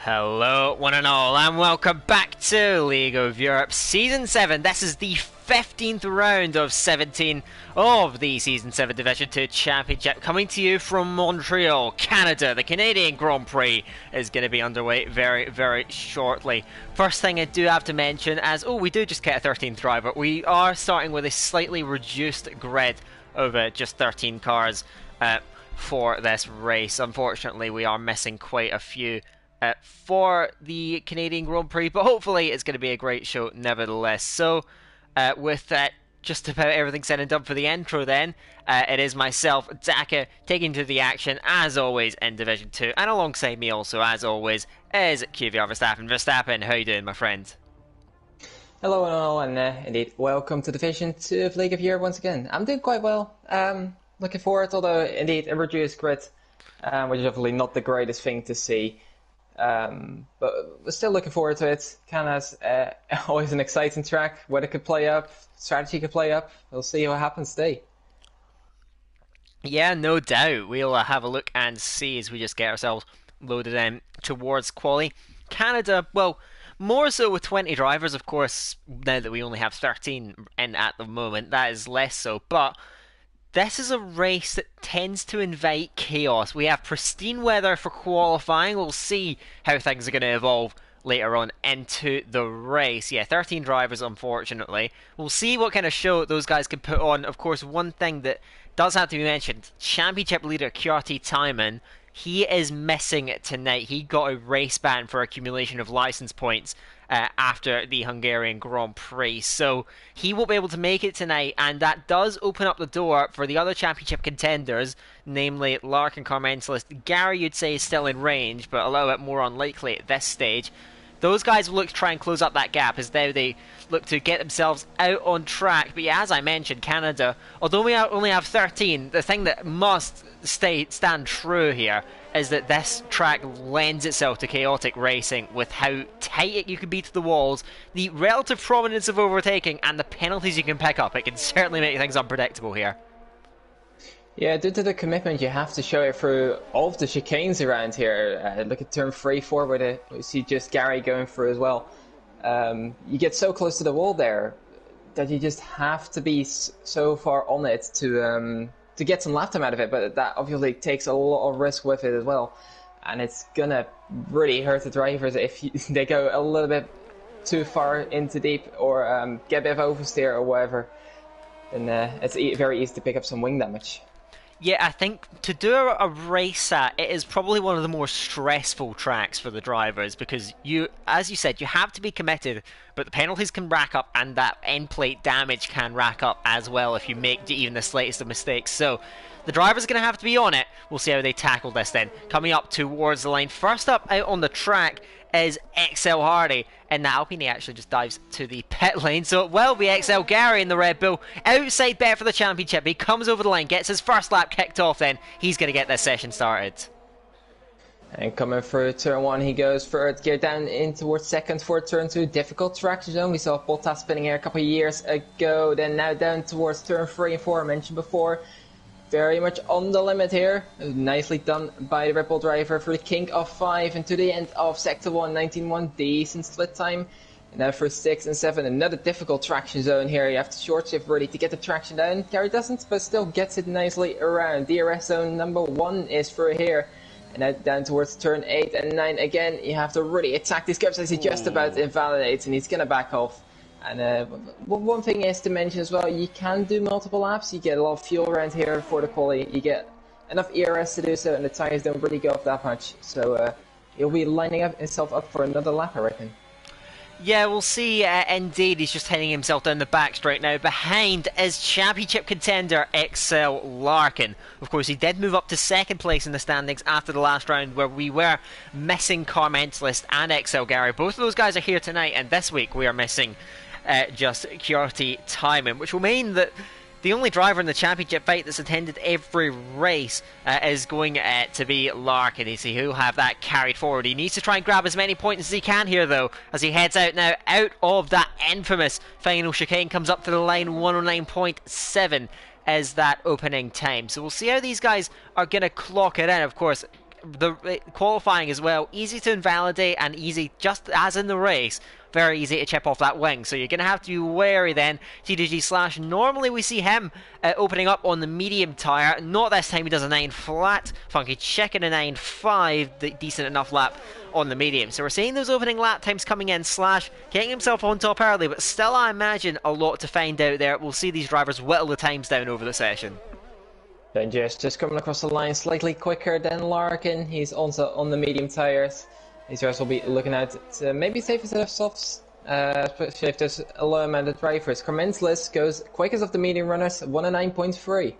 Hello, one and all, and welcome back to League of Europe Season 7. This is the 15th round of 17 of the Season 7 Division 2 Championship, coming to you from Montreal, Canada. The Canadian Grand Prix is going to be underway very, very shortly. First thing I do have to mention, we do just get a 13th driver, we are starting with a slightly reduced grid of just 13 cars for this race. Unfortunately, we are missing quite a few for the Canadian Grand Prix, but hopefully it's going to be a great show nevertheless. So with just about everything said and done for the intro then, it is myself, Daka, taking to the action as always in Division 2, and alongside me also as always is QVR Verstappen. Verstappen, how you doing, my friend? Hello and all, and indeed welcome to Division 2 of League of Europe once again. I'm doing quite well, looking forward, although indeed a reduced grid, which is obviously not the greatest thing to see. But we're still looking forward to it. Canada's always an exciting track. Weather could play up, strategy could play up. We'll see what happens today. Yeah, no doubt. We'll have a look and see as we just get ourselves loaded in towards quali. Canada, well, more so with 20 drivers, of course, now that we only have 13 in at the moment. That is less so, but this is a race that tends to invite chaos. We have pristine weather for qualifying. We'll see how things are going to evolve later on into the race. Yeah, 13 drivers, unfortunately. We'll see what kind of show those guys can put on. Of course, one thing that does have to be mentioned, championship leader Kjorti Tiemann, he is missing tonight. He got a race ban for accumulation of license points after the Hungarian Grand Prix, so he won't be able to make it tonight, and that does open up the door for the other championship contenders, namely Larkin, Carmentalist. Gary, you'd say, is still in range, but a little bit more unlikely at this stage. Those guys will look to try and close up that gap as now they look to get themselves out on track. But yeah, as I mentioned, Canada, although we only have 13, the thing that must stand true here is that this track lends itself to chaotic racing with how tight you can be to the walls, the relative prominence of overtaking, and the penalties you can pick up. It can certainly make things unpredictable here. Yeah, due to the commitment you have to show it through all of the chicanes around here. Look at turn 3-4 where you see just Gary going through as well. You get so close to the wall there that you just have to be so far on it to get some lap time out of it, but that obviously takes a lot of risk with it as well. And it's gonna really hurt the drivers if they go a little bit too far into deep or get a bit of oversteer or whatever. Then it's very easy to pick up some wing damage. Yeah, I think to do a race at, it is probably one of the more stressful tracks for the drivers because as you said, you have to be committed, but the penalties can rack up and that end plate damage can rack up as well if you make even the slightest of mistakes. So the drivers are going to have to be on it. We'll see how they tackle this then. Coming up towards the line, first up out on the track is XL Hardy, and the Alpine actually just dives to the pit lane, so it will be XL Gary in the Red Bull. Outside bet for the championship. He comes over the line, gets his first lap kicked off, then he's going to get this session started. And coming through turn 1, he goes third gear down in towards second for turn 2. Difficult traction zone. We saw Bottas spinning here a couple of years ago, then now down towards turn 3 and 4, I mentioned before. Very much on the limit here. Nicely done by the Red Bull driver for the King of 5 and to the end of Sector 1, 19-1. Decent split time. And now for 6 and 7, another difficult traction zone here. You have to short shift really to get the traction down. Gary doesn't, but still gets it nicely around. DRS zone number 1 is through here. And now down towards turn 8 and 9 again. You have to really attack these curbs as he just about invalidates and he's going to back off. And one thing is to mention as well, you can do multiple laps. You get a lot of fuel around here for the quali. You get enough ERS to do so, and the tires don't really go off that much. So he'll be lining himself up for another lap, I reckon. Yeah, we'll see. Indeed, he's just heading himself down the back straight now. Behind is championship contender XL Larkin. Of course, he did move up to second place in the standings after the last round where we were missing Carmentalist and XL Gary. Both of those guys are here tonight, and this week we are missing just Kjorti Tiemann, which will mean that the only driver in the championship fight that's attended every race is going to be Larkin. He'll have that carried forward. He needs to try and grab as many points as he can here, though, as he heads out now out of that infamous final chicane. Comes up to the line, 109.7 is that opening time. So we'll see how these guys are going to clock it in. Of course, the qualifying as well, easy to invalidate and easy, just as in the race, very easy to chip off that wing. So you're going to have to be wary then. TDG Slash, normally we see him opening up on the medium tyre. Not this time, he does a 9 flat. Funky Chicken a 9.5, decent enough lap on the medium. So we're seeing those opening lap times coming in. Slash getting himself on top early, but still I imagine a lot to find out there. We'll see these drivers whittle the times down over the session. Then just coming across the line slightly quicker than Larkin. He's also on the medium tyres. These guys will be looking out to maybe save his softs, especially if there's a low amount of drivers. Carmentelis goes quickest of the medium runners, 109.3.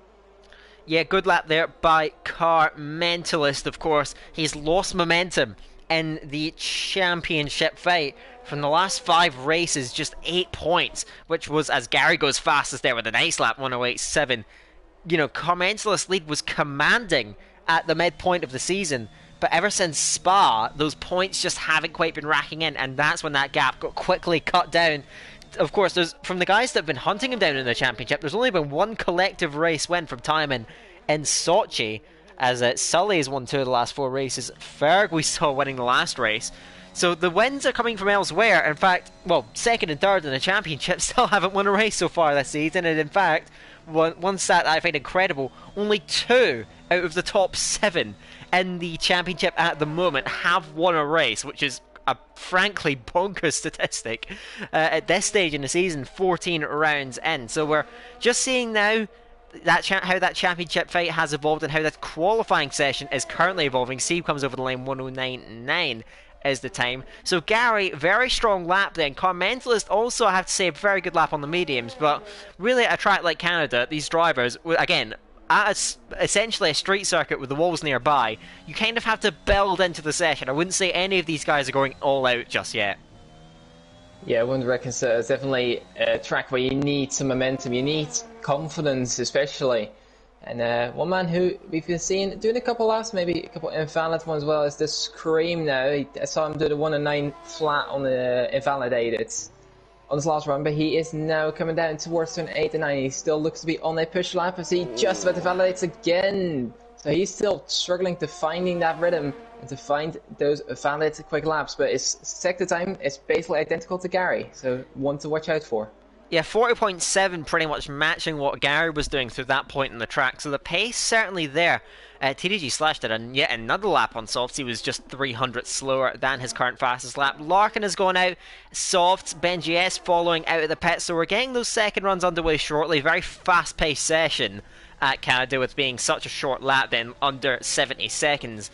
Yeah, good lap there by Carmentalist, of course. He's lost momentum in the championship fight. From the last 5 races, just 8 points, which was, as Gary goes fastest there with a nice lap, 108.7. You know, Carmentalist's lead was commanding at the midpoint of the season, but ever since Spa, those points just haven't quite been racking in, and that's when that gap got quickly cut down. Of course, there's from the guys that have been hunting him down in the championship, there's only been one collective race win from Timon in Sochi, as Sully has won 2 of the last 4 races. Ferg we saw winning the last race. So the wins are coming from elsewhere. In fact, well, 2nd and 3rd in the championship still haven't won a race so far this season, and in fact, one stat that I find incredible, only 2 out of the top 7 in the championship at the moment have won a race, which is a frankly bonkers statistic at this stage in the season, 14 rounds in. So we're just seeing now that how that championship fight has evolved and how that qualifying session is currently evolving. Steve comes over the line, 109.9 is the time. So Gary, very strong lap then. Carmentalist also, I have to say, a very good lap on the mediums, but really at a track like Canada, these drivers, again, at essentially a street circuit with the walls nearby, you kind of have to build into the session. I wouldn't say any of these guys are going all out just yet. Yeah, I wouldn't reckon so. It's definitely a track where you need some momentum, you need confidence especially. And one man who we've been seeing doing a couple laps, maybe a couple invalid ones as well, is this Scream now. I saw him do the 109 flat on the invalidated on his last run, but he is now coming down towards turn 8 and 9. He still looks to be on a push lap as he just about validates again. So he's still struggling to finding that rhythm and to find those valid quick laps, but his sector time is basically identical to Gary, so one to watch out for. Yeah, 40.7 pretty much matching what Gary was doing through that point in the track. So the pace certainly there. TDG Slash did yet another lap on softs. He was just 300 slower than his current fastest lap. Larkin has gone out. Softs, Benji S following out of the pit. So we're getting those second runs underway shortly. Very fast-paced session at Canada with being such a short lap then, under 70 seconds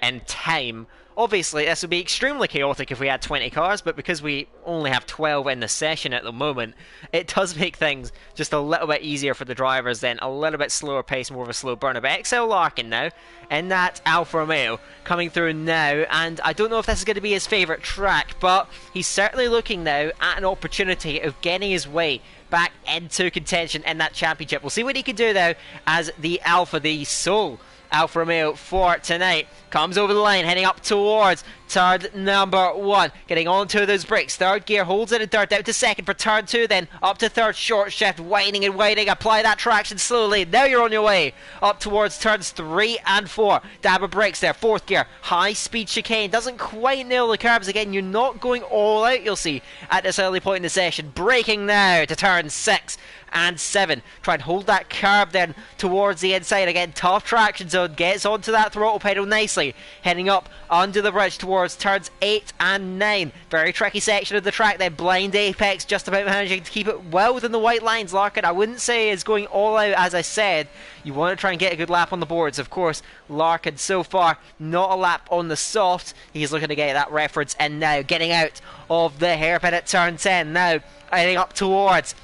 in time. Obviously, this would be extremely chaotic if we had 20 cars, but because we only have 12 in the session at the moment, it does make things just a little bit easier for the drivers then, a little bit slower pace, more of a slow burner. But XL Larkin now, in that Alfa Romeo, coming through now, and I don't know if this is going to be his favourite track, but he's certainly looking now at an opportunity of getting his way back into contention in that championship. We'll see what he can do now as the Alfa, the sole Alfa Romeo for tonight, comes over the line, heading up towards turn number 1, getting onto those brakes. Third gear, holds it in third, down to second for turn 2, then up to third, short shift, widening and widening, apply that traction slowly. Now you're on your way up towards turns 3 and 4. Dab of brakes there, fourth gear, high speed chicane, doesn't quite nail the curbs again. You're not going all out, you'll see, at this early point in the session. Braking now to turn 6 and 7. Try and hold that curb then towards the inside. Again, tough traction zone. Gets onto that throttle pedal nicely. Heading up under the bridge towards turns 8 and 9. Very tricky section of the track then. Blind apex, just about managing to keep it well within the white lines. Larkin, I wouldn't say is going all out, as I said. You want to try and get a good lap on the boards. Of course, Larkin so far not a lap on the soft. He's looking to get that reference in now. Getting out of the hairpin at turn 10 now. Heading up towards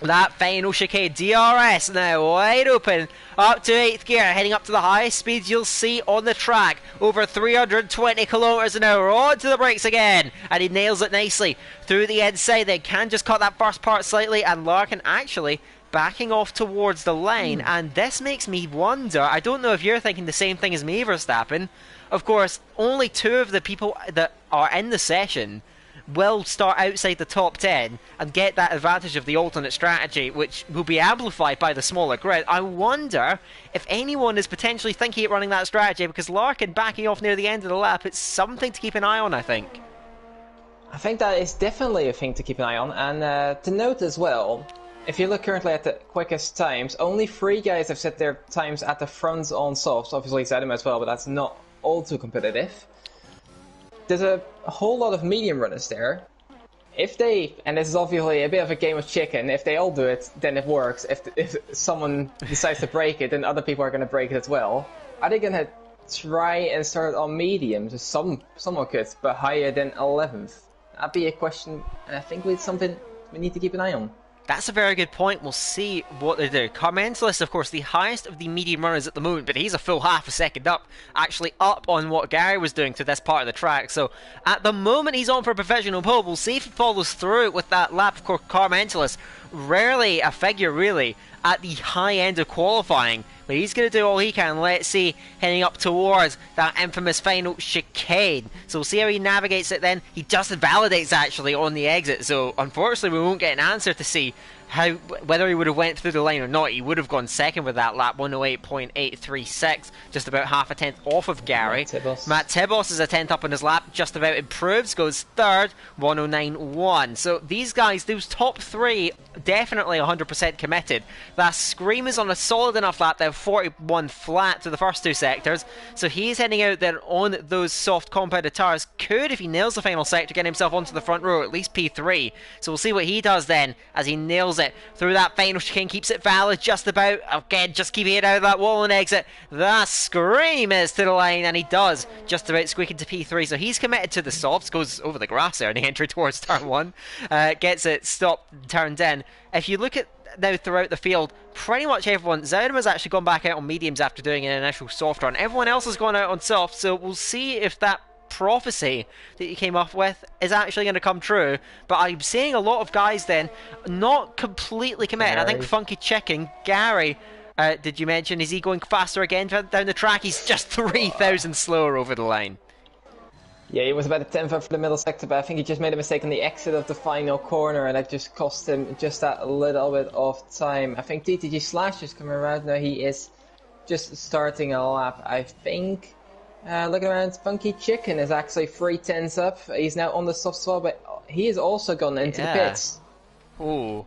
that final chicane. DRS now wide open up to 8th gear, heading up to the highest speeds you'll see on the track, over 320 kilometers an hour. Onto the brakes again, and he nails it nicely through the inside. They can just cut that first part slightly, and Larkin actually backing off towards the line. And this makes me wonder, I don't know if you're thinking the same thing as me, Verstappen. Of course, only 2 of the people that are in the session will start outside the top 10 and get that advantage of the alternate strategy, which will be amplified by the smaller grid. I wonder if anyone is potentially thinking of running that strategy, because Larkin backing off near the end of the lap, it's something to keep an eye on, I think. I think that is definitely a thing to keep an eye on, and to note as well, if you look currently at the quickest times, only 3 guys have set their times at the front on softs, obviously Zedem as well, but that's not all too competitive. There's a whole lot of medium runners there. If they, and this is obviously a bit of a game of chicken, if they all do it, then it works. If someone decides to break it, then other people are going to break it as well. Are they going to try and start on mediums? Someone could, but higher than 11th. That'd be a question, and I think it's something we need to keep an eye on. That's a very good point. We'll see what they do. Carmentalist, of course, the highest of the medium runners at the moment, but he's a full half a second up, actually up on what Gary was doing to this part of the track. So at the moment, he's on for a provisional pole. We'll see if he follows through with that lap. Of course, Carmentalist, rarely a figure really at the high end of qualifying, but he's going to do all he can. Let's see, heading up towards that infamous final chicane. So we'll see how he navigates it then. He just validates actually on the exit, so unfortunately we won't get an answer to see whether he would have went through the line or not. He would have gone second with that lap, 108.836, just about half a tenth off of Gary. Matt Tibos is a tenth up on his lap, just about improves, goes third, 109.1. So these guys, those top 3, definitely 100% committed. That Scream is on a solid enough lap, they're 41 flat to the first 2 sectors, so he's heading out there on those soft compounded tires. Could, if he nails the final sector, get himself onto the front row, at least P3. So we'll see what he does then as he nails it through that final chicane, keeps it valid just about. Again, just keeping it out of that wall and exit. The Scream is to the line, and he does just about squeak into P3. So he's committed to the softs, goes over the grass there, and he entry towards turn 1, gets it stopped, turned in. If you look at now throughout the field, pretty much everyone, Zedem has actually gone back out on mediums after doing an initial soft run. Everyone else has gone out on soft, so we'll see if that prophecy that you came up with is actually going to come true. But I'm seeing a lot of guys then not completely committed. I think Funky Chicken, Gary, did you mention, is he going faster again down the track? He's just 3,000 slower over the line. Yeah, he was about a 10th up for the middle sector, but I think he just made a mistake on the exit of the final corner, and that just cost him just that little bit of time. I think TTG Slash is coming around now. He is just starting a lap, I think. Looking around, Funky Chicken is actually 3 tenths up. He's now on the soft swell, but he has also gone into the pits. Oh,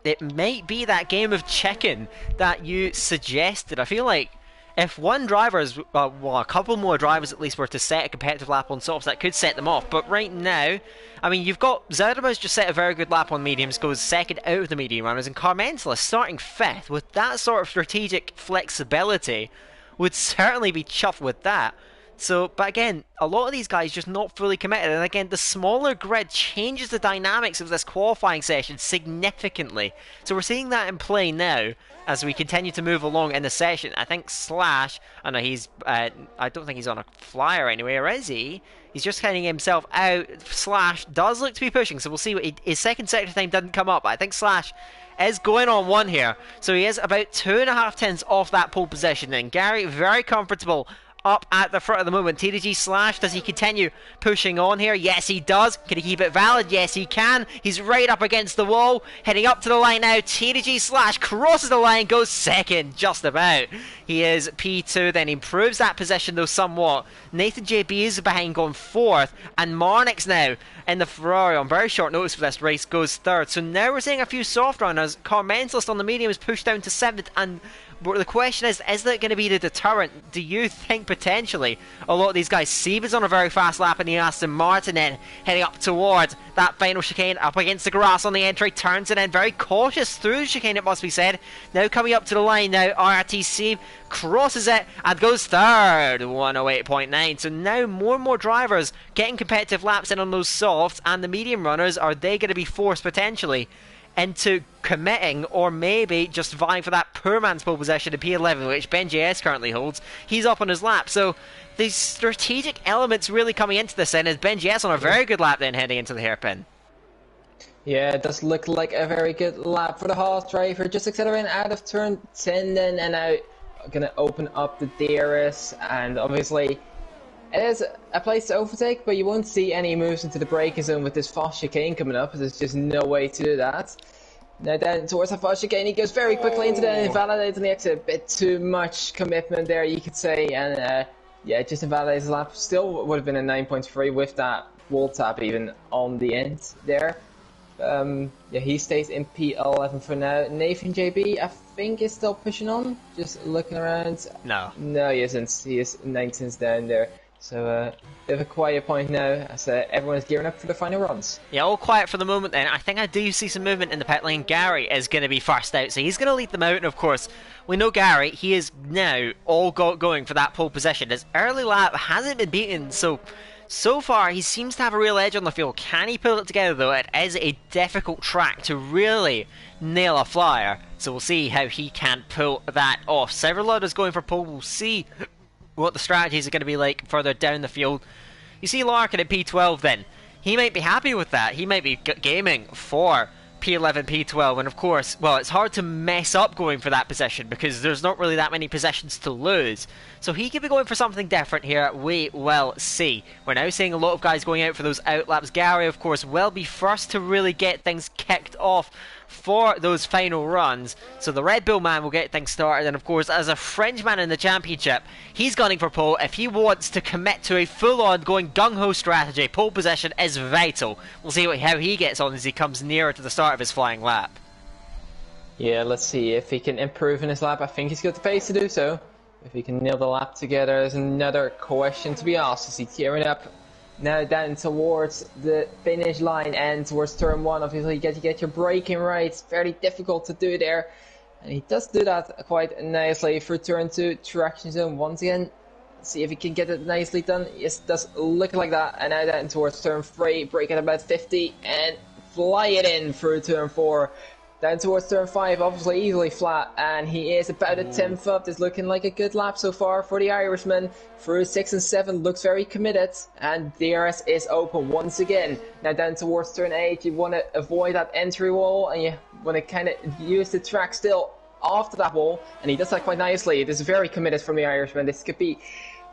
it might be that game of chicken that you suggested. I feel like if one driver is, well, a couple more drivers at least were to set a competitive lap on softs, that could set them off. But right now, I mean, you've got Zerdaba's just set a very good lap on mediums, goes second out of the medium runners, and Carmentalist starting 5th with that sort of strategic flexibility would certainly be chuffed with that. So, but again, a lot of these guys just not fully committed, and again, the smaller grid changes the dynamics of this qualifying session significantly. So we're seeing that in play now as we continue to move along in the session. I think Slash, I know he's, I don't think he's on a flyer anyway, or is he? He's just getting himself out. Slash does look to be pushing, so we'll see. His second sector time didn't come up, but I think Slash is going on 1 here. So he is about 2.5 tenths off that pole position, and Gary very comfortable up at the front of the moment. TDG Slash, does he continue pushing on here? Yes, he does. Can he keep it valid? Yes, he can. He's right up against the wall, heading up to the line now. TDG Slash crosses the line, goes second, just about. He is P2, then improves that position though somewhat. Nathan JB is behind, going 4th, and Marnix now in the Ferrari on very short notice for this race goes 3rd. So now we're seeing a few soft runners. Carmentalist on the medium is pushed down to 7th, and the question is that going to be the deterrent? Do you think potentially a lot of these guys? Siever's on a very fast lap in the Aston Martin, then heading up towards that final chicane, up against the grass on the entry, turns it in, very cautious through the chicane, it must be said. Now coming up to the line now, RRTC crosses it and goes 3rd, 108.9. So now more and more drivers getting competitive laps in on those softs, and the medium runners, are they going to be forced potentially into committing, or maybe just vying for that poor man's pole position in P11, which Ben JS currently holds? He's up on his lap, so these strategic elements really coming into this, and is Ben JS on a very good lap then heading into the hairpin. Yeah, it does look like a very good lap for the Haas driver, just accelerating out of turn 10 then, and now gonna open up the DRS, and obviously It is a place to overtake, but you won't see any moves into the braking zone with this fast chicane coming up. There's just no way to do that. Now then, towards the fast chicane, he goes very quickly into the invalidating the exit. A bit too much commitment there, you could say, and yeah, just invalidates the lap. Still would have been a 9.3 with that wall tap even on the end there. Yeah, he stays in P11 for now. Nathan JB, I think, is still pushing on. Just looking around. No, he isn't. He is 19th down there. So, bit of a quiet point now as everyone is gearing up for the final runs. Yeah, all quiet for the moment then. I think I do see some movement in the pit lane. Gary is going to be first out, so he's going to lead them out. And of course, we know Gary, he is now all going for that pole position. His early lap hasn't been beaten, so far he seems to have a real edge on the field. Can he pull it together though? It is a difficult track to really nail a flyer, so we'll see how he can pull that off. Severlud is going for pole. We'll see what the strategies are going to be like further down the field. You see Larkin at P12 then. He might be happy with that. He might be gaming for P11, P12, and of course, well, it's hard to mess up going for that position because there's not really that many possessions to lose. So he could be going for something different here. We will see. We're now seeing a lot of guys going out for those outlaps. Gary, of course, will be first to really get things kicked off for those final runs. So the Red Bull man will get things started, and of course, as a Frenchman in the championship, he's gunning for pole. If he wants to commit to a full-on going gung-ho strategy, pole position is vital. We'll see how he gets on as he comes nearer to the start of his flying lap. Yeah, let's see if he can improve in his lap. I think he's got the pace to do so. If he can nail the lap together is another question to be asked. Is he tearing up now down towards the finish line and towards turn 1? Obviously, you get your braking right. It's very difficult to do there. And he does do that quite nicely for turn 2. Traction zone once again. See if he can get it nicely done. Yes, it does look like that. And now down towards turn 3. Brake at about 50 and fly it in through turn 4. Down towards turn 5, obviously easily flat, and he is about a 10th up. It's looking like a good lap so far for the Irishman. Through 6 and 7, looks very committed, and DRS is open once again. Now down towards turn 8, you want to avoid that entry wall, and you want to kind of use the track still after that wall, and he does that quite nicely. It is very committed from the Irishman. This could be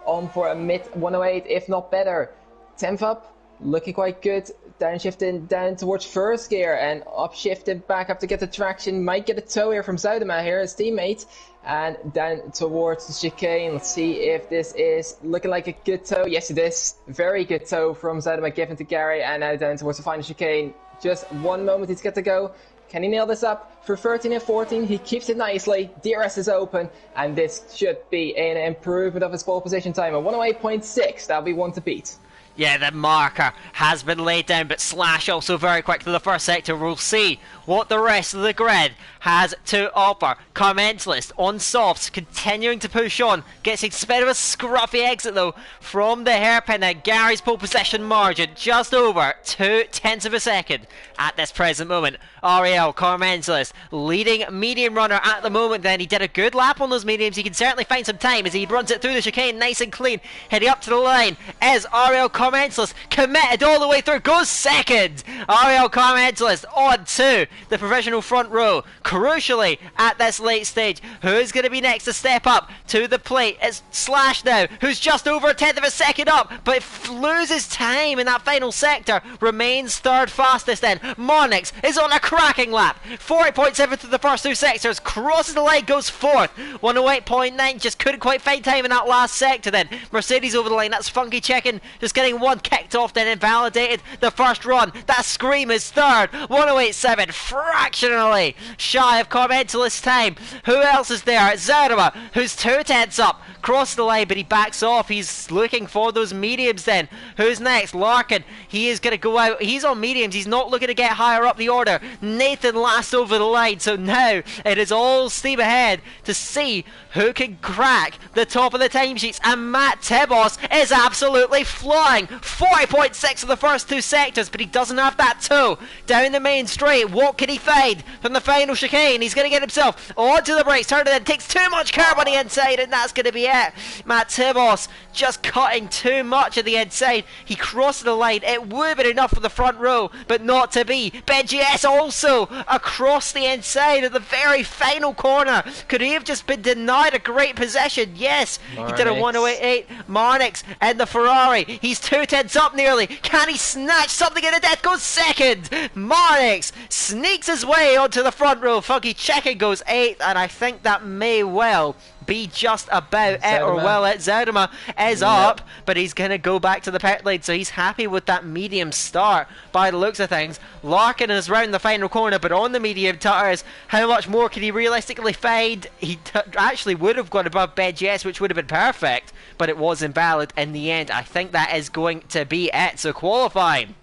on for a mid 108, if not better. 10th up, looking quite good. Downshifting down towards first gear and upshifting back up to get the traction. Might get a tow here from Zuidema here, his teammate. And down towards the chicane. Let's see if this is looking like a good tow. Yes, it is. Very good tow from Zuidema given to Gary. And now down towards the final chicane. Just 1 moment he's got to go. Can he nail this up? For 13 and 14, he keeps it nicely. DRS is open. And this should be an improvement of his pole position time. A 108.6. That'll be one to beat. Yeah, the marker has been laid down, but Slash also very quick to the first sector. We'll see what the rest of the grid has to offer. Carmentalist on softs, continuing to push on. Gets a bit of a scruffy exit though from the hairpin. Now Gary's pole position margin just over 0.2 of a second at this present moment. Ariel Carmentalist leading medium runner at the moment. Then he did a good lap on those mediums. He can certainly find some time as he runs it through the chicane nice and clean. Heading up to the line is Ariel Carmentalist, committed all the way through, goes second. Ariel Carmentalist on to the professional front row. Crucially, at this late stage, who's going to be next to step up to the plate? It's Slash now, who's just over 1/10 of a second up, but loses time in that final sector. Remains third fastest then. Monix is on a cracking lap. 40.7 through the first 2 sectors, crosses the line, goes fourth. 108.9, just couldn't quite find time in that last sector then. Mercedes over the line, that's Funky checking, just getting one kicked off, then invalidated the first run. That Scream is third. 108.7, fractionally shy of Carmentalist's time. Who else is there? Zuidema, who's 2/10 up, crossed the line, but he backs off. He's looking for those mediums then. Who's next? Larkin. He is going to go out. He's on mediums. He's not looking to get higher up the order. Nathan last over the line. So now it is all steam ahead to see who can crack the top of the timesheets. And Matt Tebos is absolutely flying. going. 40.6 of the first 2 sectors, but he doesn't have that toe. Down the main straight, what can he find from the final chicane? He's going to get himself onto the brakes, turn it in, takes too much curb on the inside, and that's going to be it. Matt Tibos just cutting too much at the inside. He crossed the line. It would have been enough for the front row, but not to be. BenJS also across the inside at the very final corner. Could he have just been denied a great possession? Yes, Marnix. He did a 108.8. Marnix and the Ferrari. He's 2/10 up nearly. Can he snatch something in the death? Goes second. Marnix sneaks his way onto the front row. Funky Chicken goes 8th, and I think that may well be just about it, or well, Zoudema is up, but he's going to go back to the pit lane, so he's happy with that medium start by the looks of things. Larkin is round the final corner, but on the medium tires, how much more can he realistically find? He actually would have gone above BenJS, which would have been perfect, but it was invalid in the end. I think that is going to be it, so qualifying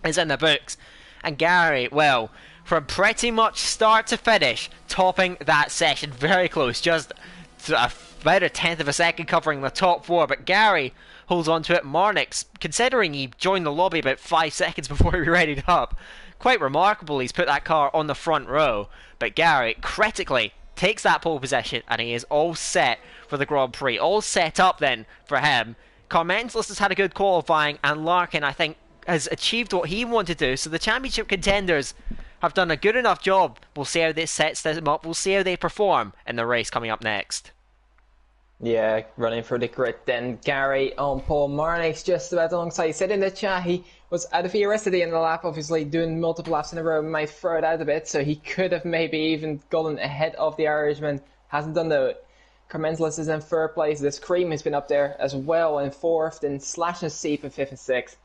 is in the books. And Gary, well, from pretty much start to finish, topping that session, very close, just about a 1/10 of a second covering the top 4, but Gary holds on to it. Marnix, considering he joined the lobby about 5 seconds before he readied up, quite remarkable he's put that car on the front row, but Gary critically takes that pole position and he is all set for the Grand Prix, all set up then for him. Carmentelis has had a good qualifying, and Larkin, I think, has achieved what he wanted to do, so the championship contenders have done a good enough job. We'll see how this sets them up, we'll see how they perform in the race coming up next. Yeah, running for the grid then. Gary on pole, Marnix just about alongside. He said in the chat he was out of ERS at the end of the lap, obviously doing multiple laps in a row, might throw it out a bit, so he could have maybe even gotten ahead of the Irishman. Hasn't done though. Carmentelis is in 3rd place. This Cream has been up there as well in 4th, then Slash and Seep in 5th and 6th.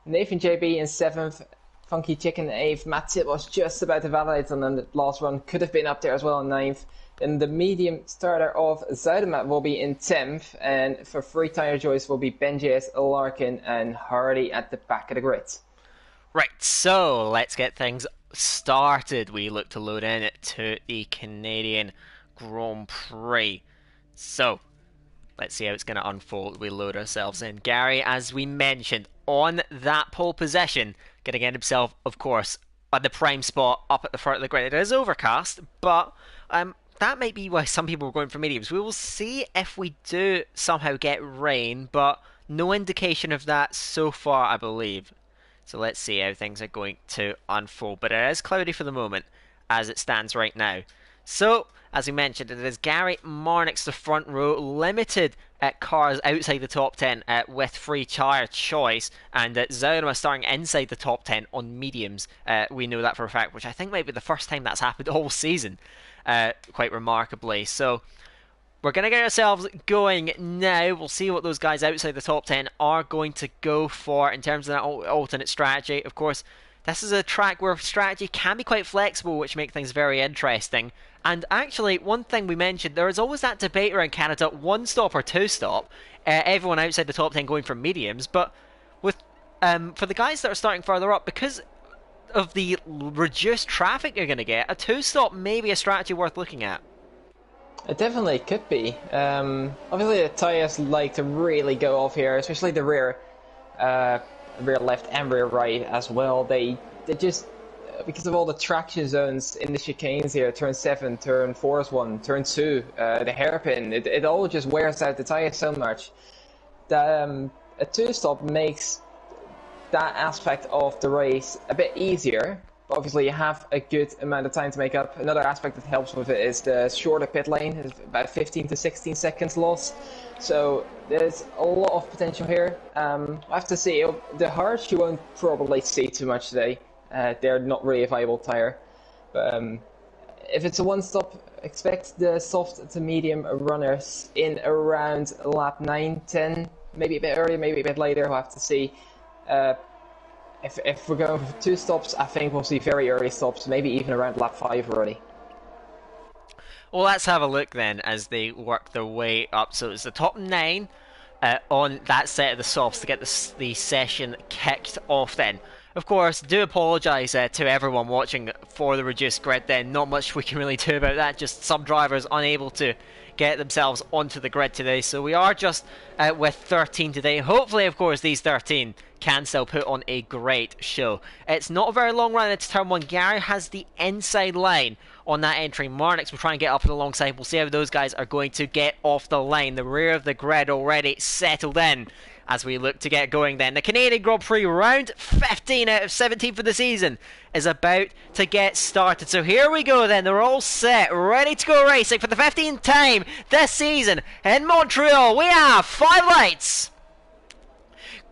Nathan JB in 7th, Funky Chicken in 8th, Matt Tip was just about to validate on the last run, could have been up there as well in 9th. Then the medium starter of Zoudema will be in 10th, and for free tire choice will be BenJS, Larkin and Hardy at the back of the grid. Right, so let's get things started. We look to load in to the Canadian Grand Prix. So, let's see how it's going to unfold. We load ourselves in. Gary, as we mentioned, on that pole position, going to get himself, of course, on the prime spot up at the front of the grid. It is overcast, but that might be why some people are going for mediums. We will see if we do somehow get rain, but no indication of that so far, I believe. So let's see how things are going to unfold. But it is cloudy for the moment, as it stands right now. So, as we mentioned, it is Gary Marnix, the front row, limited at cars outside the top 10 with free tire choice, and Zoudema starting inside the top 10 on mediums. We know that for a fact, which I think might be the first time that's happened all season, quite remarkably. So, we're going to get ourselves going now. We'll see what those guys outside the top 10 are going to go for in terms of that alternate strategy. Of course, this is a track where strategy can be quite flexible, which makes things very interesting. And actually, one thing we mentioned, there is always that debate around Canada, 1-stop or 2-stop. Everyone outside the top 10 going for mediums. But with for the guys that are starting further up, because of the reduced traffic you're going to get, a 2-stop may be a strategy worth looking at. It definitely could be. Obviously, the tyres like to really go off here, especially the rear left and rear right as well. They just, because of all the traction zones in the chicanes here, turn 7, turn 4 is 1, turn 2, the hairpin, it all just wears out the tyre so much that a 2-stop makes that aspect of the race a bit easier. But obviously you have a good amount of time to make up. Another aspect that helps with it is the shorter pit lane, it's about 15 to 16 seconds loss. So there's a lot of potential here. I have to see, the hards you won't probably see too much today. They're not really a viable tire. But if it's a 1-stop, expect the soft to medium runners in around lap 9, 10, maybe a bit earlier, maybe a bit later. We'll have to see. If we're going for 2 stops, I think we'll see very early stops, maybe even around lap 5 already. Well, let's have a look then as they work their way up. So it's the top 9 on that set of the softs to get the session kicked off then. Of course, do apologise to everyone watching for the reduced grid then. Not much we can really do about that, just some drivers unable to get themselves onto the grid today. So we are just with 13 today. Hopefully, of course, these 13 can still put on a great show. It's not a very long run into turn 1. Gary has the inside line on that entry. Marnix will try and get up and alongside. We'll see how those guys are going to get off the line. The rear of the grid already settled in as we look to get going then. The Canadian Grand Prix round 15 out of 17 for the season is about to get started. So here we go then. They're all set, ready to go racing for the 15th time this season in Montreal. We have 5 lights.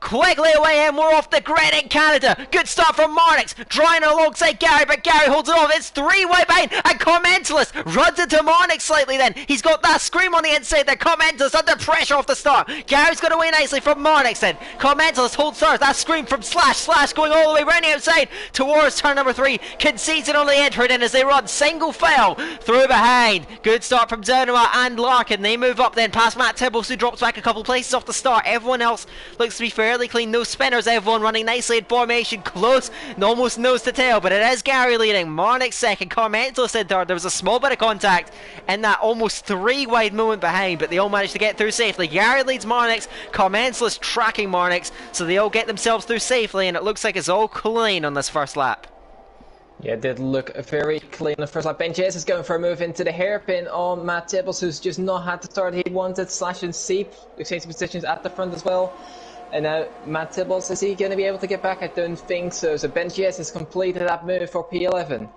Quickly away and we're off the grid in Canada. Good start from Marnix, drawing alongside Gary, but Gary holds it off. It's 3 wide behind, and Carmentalist runs into Marnix slightly then. He's got that scream on the inside there. Carmentalist under pressure off the start. Gary's got away nicely from Marnix then. Carmentalist holds stars. That scream from Slash going all the way round the outside towards turn number 3. Concedes it on the entry then as they run single file through behind. Good start from Zonua and Larkin. They move up then past Matt Tibbles, who drops back a couple places off the start. Everyone else looks to be fairly clean. No spinners. Everyone running nicely in formation, close and almost nose to tail, but it is Gary leading. Marnix second, Carmentalist in third. There was a small bit of contact in that almost 3 wide moment behind, but they all managed to get through safely. Gary leads Marnix, Carmentalist tracking Marnix, so they all get themselves through safely, and it looks like it's all clean on this first lap. Yeah, it did look very clean the first lap. Ben Chase is going for a move into the hairpin on Matt Tibbles, who's just not had the start he wanted. Slash and Seep, we've changed positions at the front as well. And now Matt Tibbles, is he going to be able to get back? I don't think so. So Ben Chase has completed that move for P11.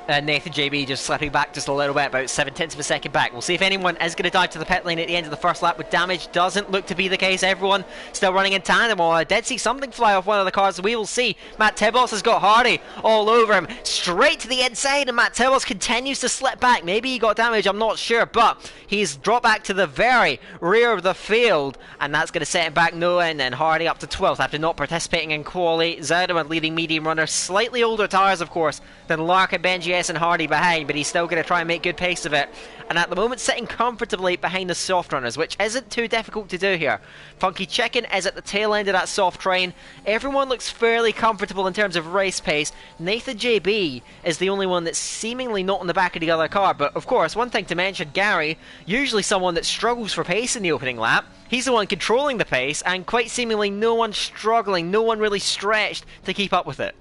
Nathan JB just slipping back just a little bit, about 7/10 of a second back. We'll see if anyone is going to dive to the pit lane at the end of the first lap with damage. Doesn't look to be the case. Everyone still running in tandem. Well, I did see something fly off one of the cars. We will see. Matt Tibbles has got Hardy all over him, straight to the inside, and Matt Tibbles continues to slip back. Maybe he got damage, I'm not sure, but he's dropped back to the very rear of the field, and that's going to set him back no end. And Hardy up to 12th after not participating in quali. Zoudema leading medium runner, slightly older tyres, of course, than Larkin, Benji and Hardy behind, but he's still going to try and make good pace of it. And at the moment sitting comfortably behind the soft runners, which isn't too difficult to do here. Funky Chicken is at the tail end of that soft train. Everyone looks fairly comfortable in terms of race pace. Nathan JB is the only one that's seemingly not on the back of the other car, but of course, one thing to mention, Gary, usually someone that struggles for pace in the opening lap. He's the one controlling the pace, and quite seemingly no one struggling, no one really stretched to keep up with it.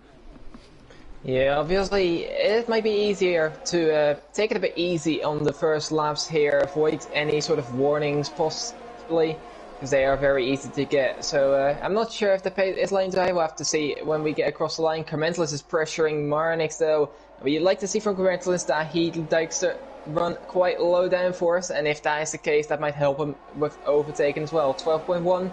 Yeah, obviously it might be easier to take it a bit easy on the first laps here, avoid any sort of warnings possibly, because they are very easy to get. So I'm not sure if the pace is lined out. We'll have to see when we get across the line. Carmentalist is pressuring Marnix though. But you'd like to see from Carmentalist that he likes to run quite low down for us, and if that is the case, that might help him with overtaking as well. 12.1.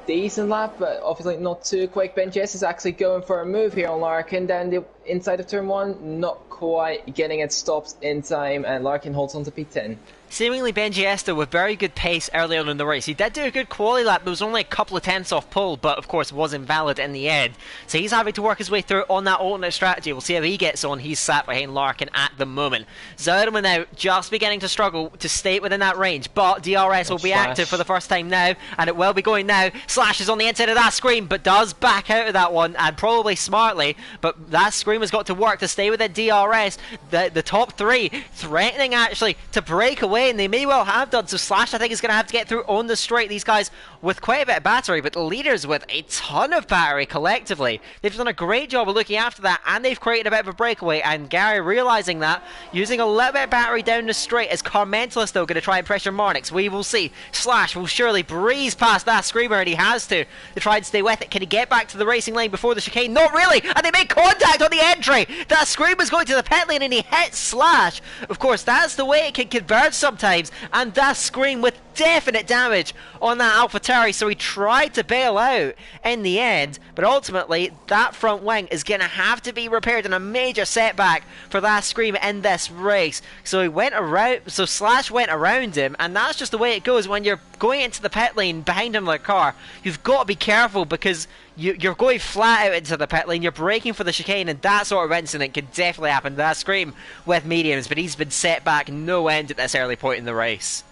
Decent lap, but obviously not too quick. Ben Jess is actually going for a move here on Larkin down the inside of turn 1, not quite getting it stopped in time, and Larkin holds on to P10. Seemingly Benji Esther with very good pace early on in the race. He did do a good quali lap. There was only a couple of tenths off pole, but of course was invalid in the end. So he's having to work his way through on that alternate strategy. We'll see how he gets on. He's sat behind Larkin at the moment. Zoudema now just beginning to struggle to stay within that range, but DRS will be active for the first time now, and it will be going now. Slash is on the inside of that screen, but does back out of that one, and probably smartly, but that screen has got to work to stay within DRS. The top 3 threatening actually to break away, and they may well have done. So Slash, I think, is going to have to get through on the straight. These guys with quite a bit of battery, but the leaders with a ton of battery collectively. They've done a great job of looking after that, and they've created a bit of a breakaway. And Gary realising that, using a little bit of battery down the straight. Is Carmentalist though going to try and pressure Marnix? We will see. Slash will surely breeze past that screamer, and he has to try and stay with it. Can he get back to the racing lane before the chicane? Not really, and they make contact on the entry. That screamer's going to the pit lane, and he hits Slash. Of course, that's the way it can converge sometimes, and that scream with definite damage on that AlphaTauri, so he tried to bail out in the end, but ultimately that front wing is going to have to be repaired, in a major setback for that scream in this race. So he went around, so Slash went around him, and that's just the way it goes when you're going into the pit lane behind him like a car. You've got to be careful, because you're going flat out into the pit lane, you're braking for the chicane, and that sort of incident could definitely happen to that scream with mediums, but he's been set back no end at this early point in the race.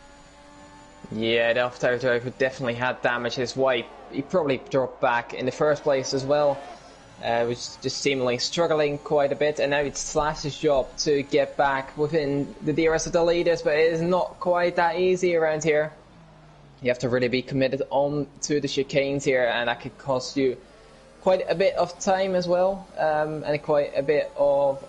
Yeah, the AlphaTauri driver definitely had damage. His white he probably dropped back in the first place as well. Was just seemingly struggling quite a bit, and now it's Slash's job to get back within the DRS of the leaders, but it is not quite that easy around here. You have to really be committed on to the chicanes here, and that could cost you quite a bit of time as well, and quite a bit of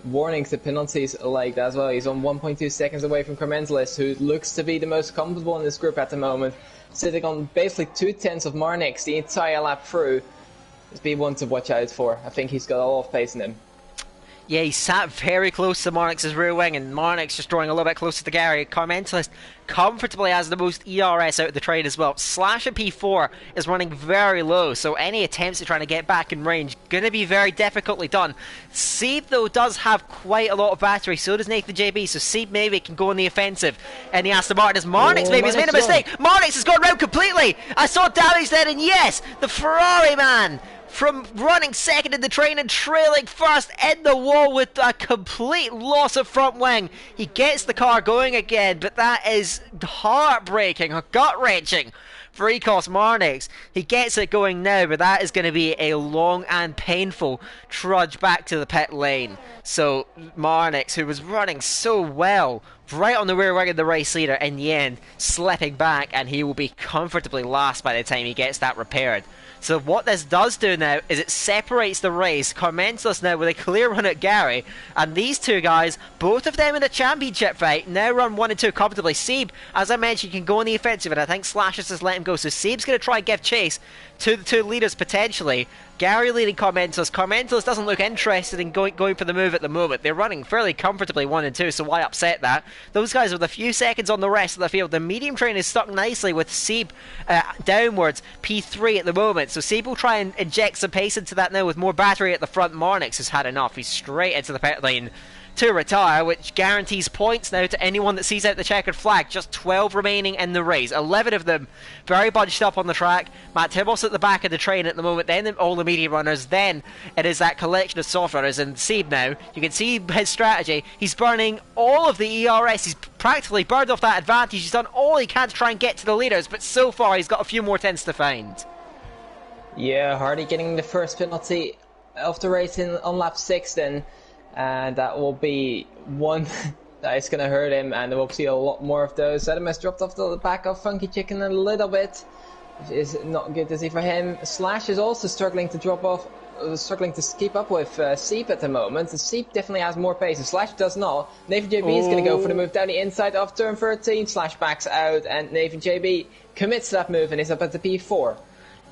warnings and penalties like that as well. He's on 1.2 seconds away from Carmentelis, who looks to be the most comfortable in this group at the moment, sitting on basically 2/10 of Marnix the entire lap through. Just be one to watch out for. I think he's got a lot of pace in him. Yeah, he sat very close to Marnix's rear wing, and Marnix just drawing a little bit closer to Gary. Carmentelis comfortably has the most ERS out of the trade as well. Slash at P4 is running very low, so any attempts at trying to get back in range going to be very difficultly done. Seeb, though, does have quite a lot of battery, so does Nathan JB, so Seeb maybe can go on the offensive. And the Aston Martin is Marnix, maybe has made a mistake. Marnix has gone round completely. I saw damage then, and yes, the Ferrari man, from running second in the train and trailing first in the wall with a complete loss of front wing. He gets the car going again, but that is heartbreaking, gut-wrenching for Ecos Marnix. He gets it going now, but that is going to be a long and painful trudge back to the pit lane. So Marnix, who was running so well, right on the rear wing of the race leader, in the end, slipping back, and he will be comfortably last by the time he gets that repaired. So what this does do now is it separates the race. Carmentelis now with a clear run at Gary, and these two guys, both of them in a championship fight, now run 1 and 2 comfortably. Seeb, as I mentioned, can go on the offensive, and I think Slash has just let him go. So Seeb's going to try and give chase to the two leaders potentially. Gary leading Carmentelis. Carmentelis doesn't look interested in going for the move at the moment. They're running fairly comfortably 1 and 2, so why upset that? Those guys with a few seconds on the rest of the field. The medium train is stuck nicely with Seeb downwards, P3 at the moment. So Seeb will try and inject some pace into that now with more battery at the front. Marnix has had enough. He's straight into the pit lane to retire, which guarantees points now to anyone that sees out the checkered flag. Just 12 remaining in the race, 11 of them very bunched up on the track. Matt Tibbles at the back of the train at the moment, then all the medium runners, then it is that collection of soft runners. And Seeb now, you can see his strategy. He's burning all of the ERS. He's practically burned off that advantage. He's done all he can to try and get to the leaders, but so far he's got a few more tenths to find. Yeah, Hardy getting the first penalty of the race on lap 6 then. And that will be one that is going to hurt him, and we'll see a lot more of those. Adam has dropped off the back of Funky Chicken a little bit, which is not good to see for him. Slash is also struggling to drop off, struggling to keep up with Seeb at the moment. Seeb definitely has more pace, and Slash does not. Nathan JB is going to go for the move down the inside of turn 13. Slash backs out, and Nathan JB commits to that move and is up at the P4.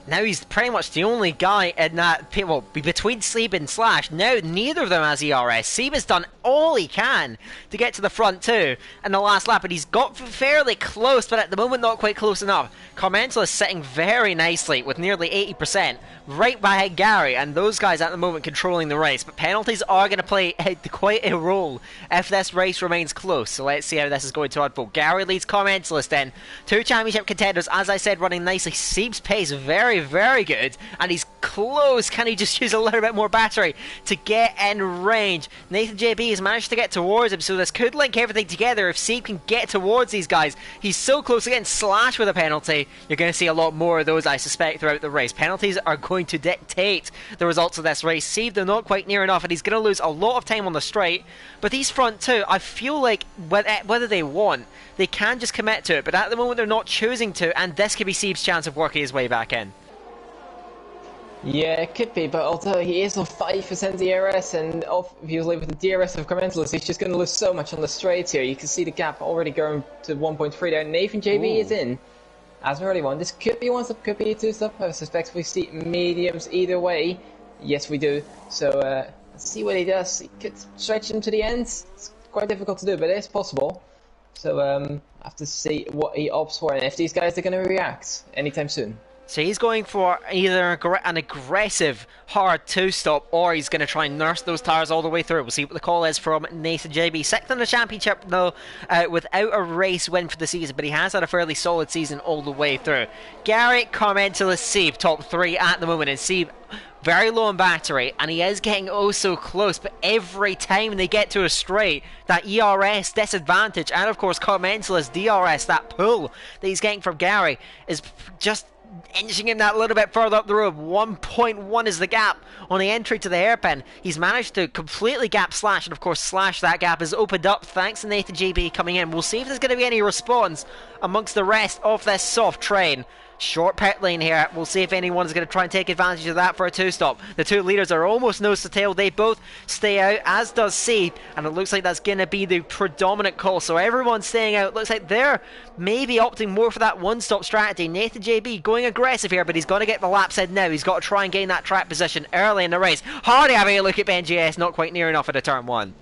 Now he's pretty much the only guy in that, well, between Seeb and Slash. Now neither of them has ERS. Seeb has done all he can to get to the front two in the last lap, and he's got fairly close, but at the moment not quite close enough. Carmentelis is sitting very nicely with nearly 80%, right behind Gary, and those guys at the moment controlling the race. But penalties are going to play quite a role if this race remains close, so let's see how this is going to unfold. Gary leads Carmentelis then. Two championship contenders, as I said, running nicely. Seeb's pace very, very good, and he's close. Can he just use a little bit more battery to get in range? Nathan JB has managed to get towards him, so this could link everything together if Seeb can get towards these guys. He's so close again. Slash with a penalty. You're going to see a lot more of those, I suspect, throughout the race. Penalties are going to dictate the results of this race. Seeb, they're not quite near enough, and he's going to lose a lot of time on the straight. But these front two, I feel like whether they want, they can just commit to it, but at the moment they're not choosing to, and this could be Seeb's chance of working his way back in. Yeah, it could be, but although he is on 5% DRS, and obviously with the DRS of Carmentelis, he's just going to lose so much on the straights here. You can see the gap already going to 1.3 there. Nathan JB is in as an early one. This could be one stop, could be a two stop. I suspect we see mediums either way. Yes, we do. So let's see what he does. He could stretch him to the end. It's quite difficult to do, but it is possible. So I have to see what he opts for, and if these guys are going to react anytime soon. So he's going for either an aggressive, hard two-stop, or he's going to try and nurse those tires all the way through. We'll see what the call is from Nathan JB. 6th in the championship, though, without a race win for the season, but he has had a fairly solid season all the way through. Gary, Carmentelis, Seeb, top 3 at the moment, and Seeb very low on battery, and he is getting oh so close, but every time they get to a straight, that ERS disadvantage, and of course Carmentelis' DRS, that pull that he's getting from Gary, is just inching him that little bit further up the road. 1.1 is the gap on the entry to the hairpin. He's managed to completely gap Slash, and of course Slash, that gap has opened up thanks to Nathan JB coming in. We'll see if there's going to be any response amongst the rest of this soft train. Short pit lane here. We'll see if anyone's going to try and take advantage of that for a two-stop. The two leaders are almost nose to tail. They both stay out, as does C, and it looks like that's going to be the predominant call. So everyone's staying out. Looks like they're maybe opting more for that one-stop strategy. Nathan JB going aggressive here, but he's got to get the laps in now. He's got to try and gain that track position early in the race. Hardy having a look at BenGS, not quite near enough at a turn one.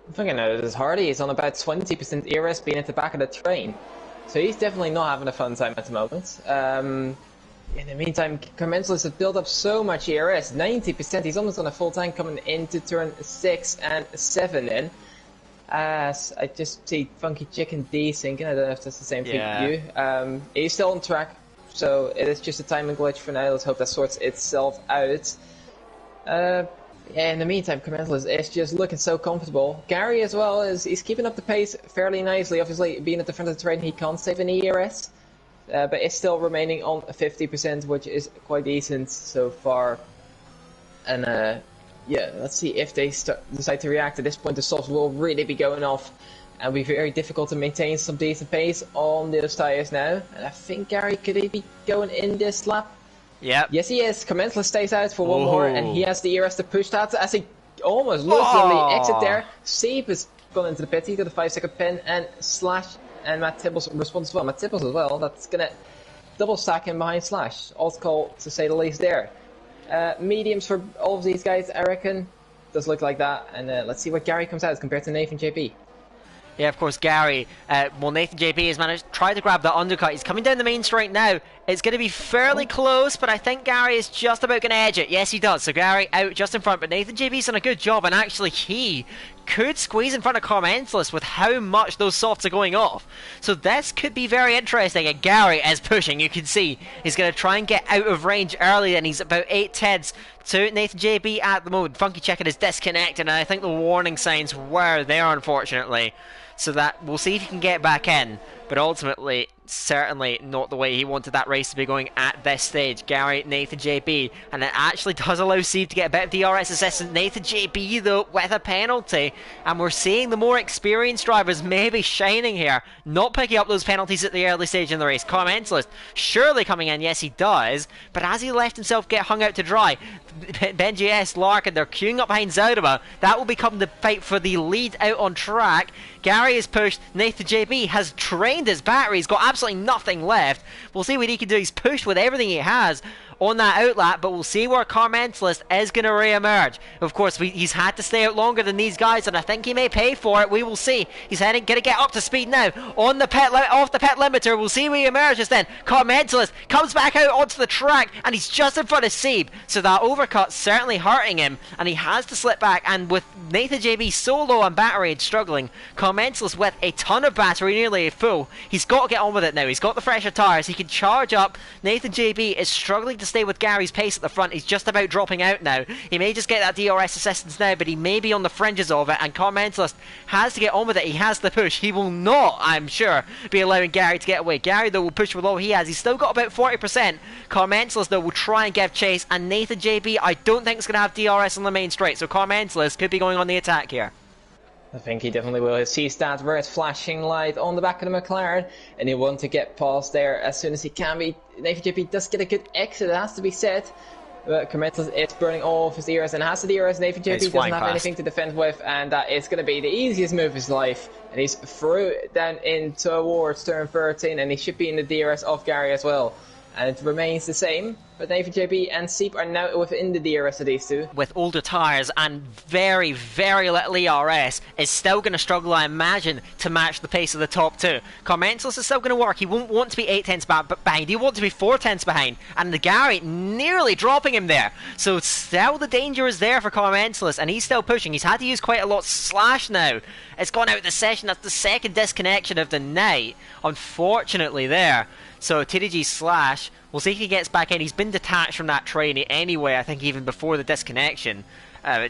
I'm thinking now this Hardy is on about 20% ERS being at the back of the train. So he's definitely not having a fun time at the moment. In the meantime, Carmentelis has built up so much ERS, 90%. He's almost on a full tank coming into turn 6 and 7 in. As I just see Funky Chicken D-syncing. I don't know if that's the same thing for you. He's still on track, so it is just a timing glitch for now. Let's hope that sorts itself out. Yeah, in the meantime, Carmentelis is just looking so comfortable. Gary as well, he's keeping up the pace fairly nicely. Obviously, being at the front of the train, he can't save any ERS. But it's still remaining on 50%, which is quite decent so far. And yeah, let's see if they decide to react. At this point, the softs will really be going off. And it'll be very difficult to maintain some decent pace on those tyres now. And I think Gary, could he be going in this lap? Yep. Yes, he is. Carmentelis stays out for one more, and he has the ERS to push that as he almost loses on the exit there. Seep has gone into the pit. He got a 5-second pin, and Slash and Matt Tibbles responds as well. Matt Tibbles as well. That's going to double stack him behind Slash. Alt call, to say the least, there. Mediums for all of these guys, I reckon. Does look like that. And let's see what Gary comes out as compared to Nathan JB. Yeah, of course, Gary. Well, Nathan JB has managed to try to grab that undercut. He's coming down the main straight now. It's going to be fairly close, but I think Gary is just about going to edge it. Yes, he does. So Gary out just in front, but Nathan JB's done a good job, and actually he could squeeze in front of Carmentelis with how much those softs are going off. So this could be very interesting, and Gary is pushing. You can see he's going to try and get out of range early, and he's about 8 tenths to Nathan JB at the moment. Funky Chicken is disconnected, and I think the warning signs were there, unfortunately. So that we'll see if he can get back in, but ultimately certainly not the way he wanted that race to be going at this stage. Gary, Nathan JB, and it actually does allow Steve to get a bit of DRS assistance. Nathan JB though with a penalty, and we're seeing the more experienced drivers maybe shining here, not picking up those penalties at the early stage in the race. Carmentelis surely coming in, yes he does, but as he left himself get hung out to dry, BenGS, Larkin, they're queuing up behind Zoudaba. That will become the fight for the lead out on track. Gary is pushed. Nathan JB has drained his battery. He's got absolutely nothing left. We'll see what he can do. He's pushed with everything he has on that outlap, but we'll see where Carmentelis is going to re-emerge. Of course, he's had to stay out longer than these guys, and I think he may pay for it. We will see. He's going to get up to speed now on the off the pit limiter. We'll see where he emerges then. Carmentelis comes back out onto the track, and he's just in front of Seeb, so that overcut certainly hurting him, and he has to slip back. And with Nathan JB so low on battery and struggling, Carmentelis with a ton of battery, nearly full, he's got to get on with it now. He's got the fresher tyres. He can charge up. Nathan JB is struggling to stay with Gary's pace at the front. He's just about dropping out now. He may just get that DRS assistance now, but he may be on the fringes of it, and Carmentelis has to get on with it. He has the push. He will not, I'm sure, be allowing Gary to get away. Gary, though, will push with all he has. He's still got about 40%. Carmentelis, though, will try and give chase, and Nathan JB, I don't think is going to have DRS on the main straight, so Carmentelis could be going on the attack here. I think he definitely will. He sees that red flashing light on the back of the McLaren, and he'll want to get past there as soon as he can be. Nathan JB does get a good exit, it has to be said. But Carmentelis is burning all of his ERS, and has the DRS. Nathan JB doesn't have anything to defend with, and that is going to be the easiest move of his life. And he's through down in towards turn 13, and he should be in the DRS of Gary as well. And it remains the same, but Nathan JB and Seep are now within the DRS of these two. With older tyres and very, very little ERS, is still going to struggle, I imagine, to match the pace of the top two. Carmentelis is still going to work. He won't want to be 8 tenths behind. He wants to be 4 tenths behind. And the Gary nearly dropping him there. So still the danger is there for Carmentelis, and he's still pushing. He's had to use quite a lot. Slash now. It's gone out of the session. That's the second disconnection of the night, unfortunately, there. So TDG Slash, we'll see if he gets back in. He's been detached from that train anyway, I think even before the disconnection.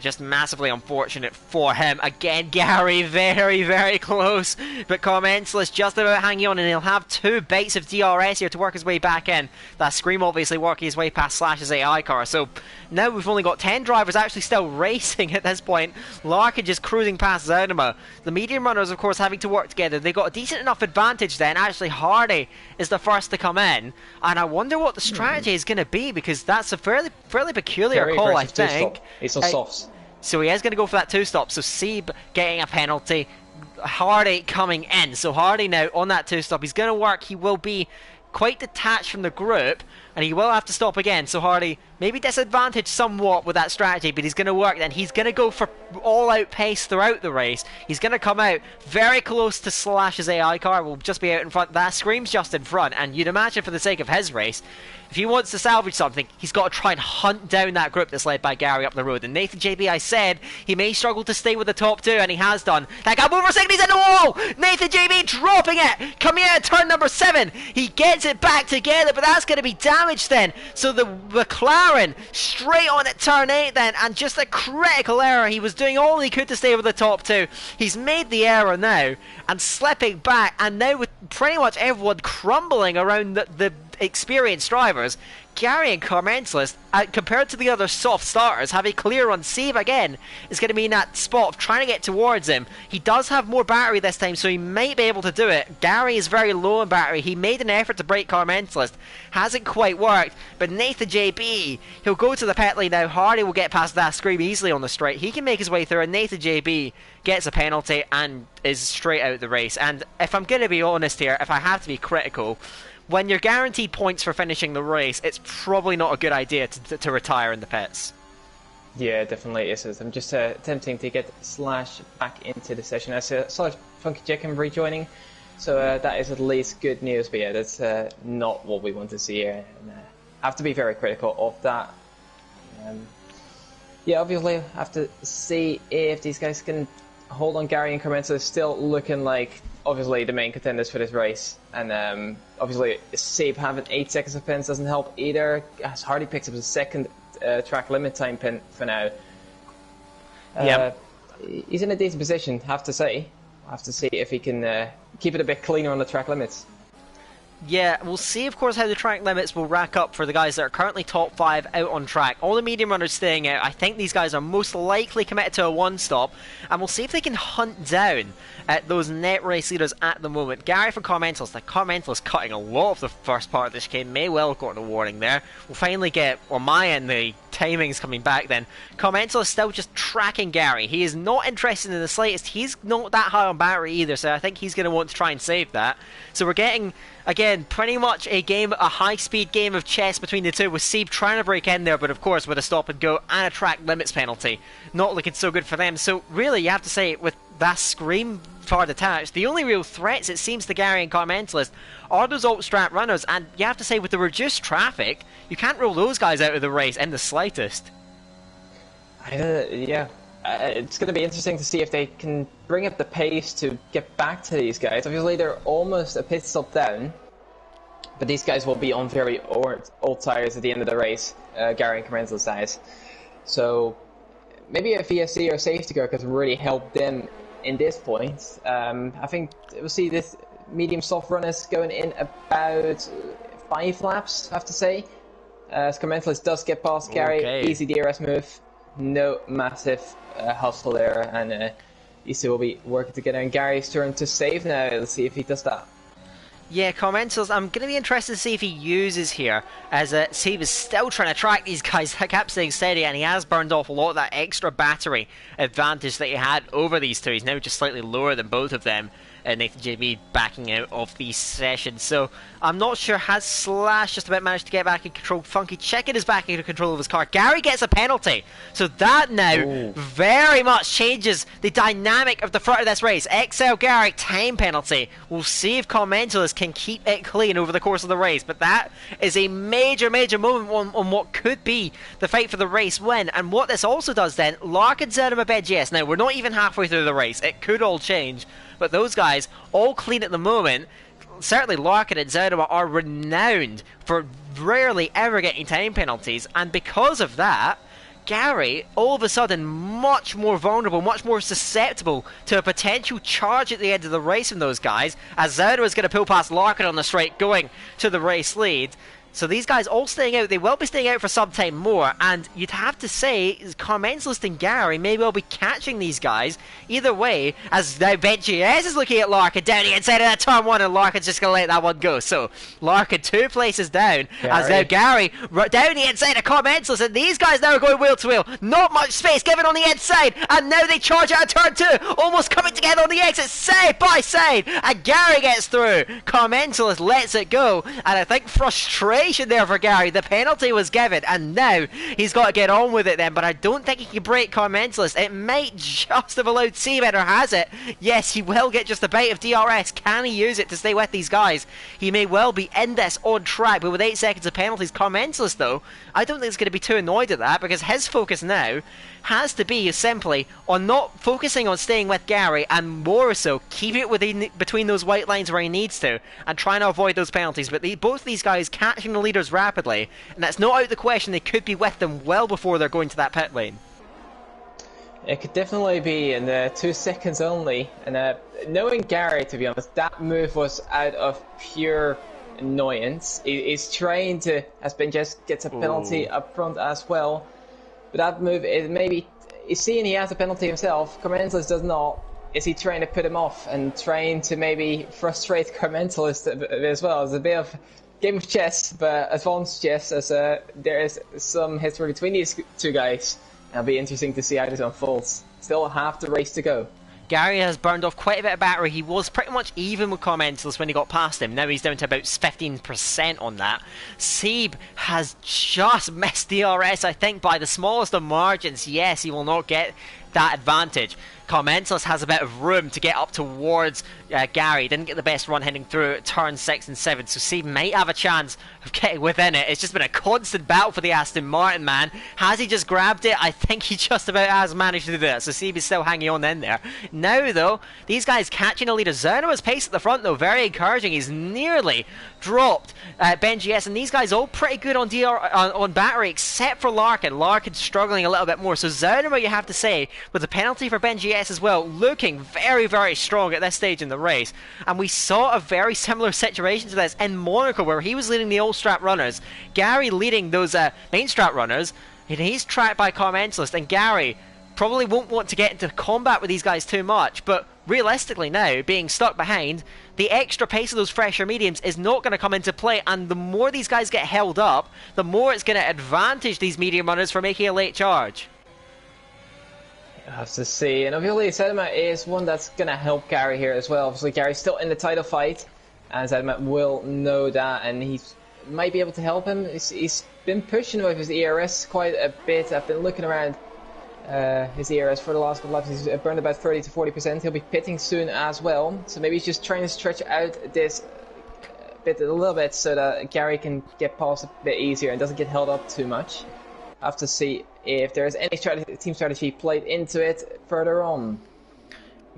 Just massively unfortunate for him. Again, Gary very, very close. But Commensalist just about hanging on, and he'll have 2 baits of DRS here to work his way back in. That Scream obviously working his way past Slash's AI car. So now we've only got 10 drivers actually still racing at this point. Larkin just cruising past Zounama. The medium runners, of course, having to work together. They've got a decent enough advantage then. Actually, Hardy is the first to come in. And I wonder what the strategy is going to be, because that's a fairly peculiar call, I think. He's on softs. So he is going to go for that 2-stop. So Seb getting a penalty. Hardy coming in. So Hardy now on that 2-stop. He's going to work. He will be quite detached from the group, and he will have to stop again. So Hardy maybe disadvantaged somewhat with that strategy, but he's going to work then. He's going to go for all-out pace throughout the race. He's going to come out very close to Slash's AI car. Will just be out in front. That Scream's just in front, and you'd imagine for the sake of his race, if he wants to salvage something, he's got to try and hunt down that group that's led by Gary up the road. And Nathan JB, I said, he may struggle to stay with the top 2, and he has done. That got over second, he's in the wall! Nathan JB dropping it! Coming out of turn number 7. He gets it back together, but that's going to be damaged then. So the McLaren straight on at turn 8 then, and just a critical error. He was doing all he could to stay with the top 2. He's made the error now, and slipping back, and now with pretty much everyone crumbling around the experienced drivers, Gary and Commensalist, compared to the other soft starters, have a clear run. Save again is going to be in that spot of trying to get towards him. He does have more battery this time, so he might be able to do it. Gary is very low in battery. He made an effort to break Commensalist. Hasn't quite worked, but Nathan JB, he'll go to the pit lane now. Hardy will get past that Scream easily on the straight. He can make his way through, and Nathan JB gets a penalty and is straight out of the race. And if I'm going to be honest here, if I have to be critical, when you're guaranteed points for finishing the race, it's probably not a good idea to retire in the pits. Yeah, definitely is. I'm just attempting to get Slash back into the session. I saw Funky Chicken rejoining, so that is at least good news. But yeah, that's not what we want to see here. And, have to be very critical of that. Yeah, obviously, have to see if these guys can hold on. Gary and Commensalist still looking like, obviously, the main contenders for this race. And obviously, Seb having 8 seconds of pins doesn't help either. As Hardy picks up his second track limit time pin for now. He's in a decent position, have to say. Have to see if he can keep it a bit cleaner on the track limits. Yeah, we'll see, of course, how the track limits will rack up for the guys that are currently top 5 out on track. All the medium runners staying out. I think these guys are most likely committed to a 1-stop, and we'll see if they can hunt down those net race leaders at the moment. Gary for Commensalist. The Commensalist cutting a lot of the first part of this game. May well have gotten a warning there. We'll finally get, on my end, the timing's coming back then. Commensalist still just tracking Gary. He is not interested in the slightest. He's not that high on battery either, so I think he's going to want to try and save that. So we're getting, again, pretty much a high-speed game of chess between the two, with Seb trying to break in there, but of course with a stop and go and a track limits penalty. Not looking so good for them. So really, you have to say, with that Scream far detached, the only real threats, it seems, to Gary and Commensalist are those alt-strat runners, and you have to say, with the reduced traffic, you can't rule those guys out of the race in the slightest. Yeah. It's going to be interesting to see if they can bring up the pace to get back to these guys. Obviously, they're almost a pit stop down, but these guys will be on very old tires at the end of the race, Gary and Commensalist guys. So maybe a VSC or safety car could really help them in this point. I think we'll see this medium soft runners going in about 5 laps, I have to say. As Commensalist does get past Gary, easy DRS move. No massive hustle there, and these two will be working together. And Gary's turn to save now. Let's see if he does that. Yeah, Commensalist, I'm going to be interested to see if he uses here, as Seb is still trying to track these guys. I kept staying steady, and he has burned off a lot of that extra battery advantage that he had over these two. He's now just slightly lower than both of them. Nathan JB backing out of the session. So I'm not sure, has Slash just about managed to get back in control? Funky Chicken is back into control of his car. Gary gets a penalty. So that now very much changes the dynamic of the front of this race. XL Gary time penalty. We'll see if Commensalist can keep it clean over the course of the race. But that is a major moment on what could be the fight for the race win. And what this also does then, Larkin, Zounama, BedGS. Now we're not even halfway through the race. It could all change. But those guys, all clean at the moment. Certainly Larkin and Zounama are renowned for rarely ever getting time penalties, and because of that, Gary, all of a sudden, much more vulnerable, much more susceptible to a potential charge at the end of the race from those guys, as Zerno is going to pull past Larkin on the straight, going to the race lead. So these guys all staying out. They will be staying out for some time more, and you'd have to say Carmentalist and Gary may well be catching these guys either way, as now BenGS is looking at Larkin down the inside of that turn one, and Larkin's just going to let that one go. So Larkin 2 places down, as now Gary down the inside of Carmentalist, and these guys now are going wheel to wheel. Not much space given on the inside, and now they charge out of turn 2, almost coming together on the exit, side by side, and Gary gets through. Carmentalist lets it go, and I think frustration there for Gary. The penalty was given, and now he's got to get on with it then, but I don't think he can break Carmentalist. It might just have allowed Seabed, or has it? Yes, he will get just a bite of DRS. Can he use it to stay with these guys? He may well be in this on track, but with 8 seconds of penalties, Carmentalist though, I don't think he's going to be too annoyed at that, because his focus now has to be simply on not focusing on staying with Gary, and more so keep it within between those white lines where he needs to, and trying to avoid those penalties. But both these guys catching the leaders rapidly, and that's not out of the question. They could be with them well before they're going to that pit lane. It could definitely be in 2 seconds only, and knowing Gary, to be honest, that move was out of pure annoyance. He's trying to, as Ben just gets a penalty up front as well. But that move is maybe, he's seeing he has a penalty himself, Carmentalist does not. Is he trying to put him off and trying to maybe frustrate Carmentalist as well? It's a bit of game of chess, but advanced chess, as there is some history between these two guys. It'll be interesting to see how this unfolds. Still half the race to go. Gary has burned off quite a bit of battery. He was pretty much even with Carmentalist when he got past him. Now he's down to about 15% on that. Seb has just missed DRS, I think, by the smallest of margins. Yes, he will not get that advantage. Carmentalist has a bit of room to get up towards Gary. Didn't get the best run heading through turn 6 and 7, so Seb might have a chance of getting within it. It's just been a constant battle for the Aston Martin, man. Has he just grabbed it? I think he just about has managed to do that, so Seb is still hanging on in there. Now, though, these guys catching a leader. Zerno's pace at the front, though, very encouraging. He's nearly dropped BenGS, and these guys all pretty good on battery, except for Larkin. Larkin's struggling a little bit more, so Zerno, you have to say, with the penalty for BenGS as well, looking very, very strong at this stage in the race. And we saw a very similar situation to this in Monaco, where he was leading the old strap runners, Gary leading those main strap runners, and he's tracked by Carmentalist, and Gary probably won't want to get into combat with these guys too much, but realistically now, being stuck behind, the extra pace of those fresher mediums is not going to come into play, and the more these guys get held up, the more it's going to advantage these medium runners for making a late charge. I have to see, and obviously Sedema is one that's going to help Gary here as well. Obviously Gary's still in the title fight, and Sedema will know that, and he might be able to help him. He's been pushing with his ERS quite a bit. I've been looking around his ERS for the last couple of laps. He's burned about 30 to 40%. He'll be pitting soon as well, so maybe he's just trying to stretch out this bit a little bit so that Gary can get past a bit easier and doesn't get held up too much. I have to see if there's any team strategy played into it further on.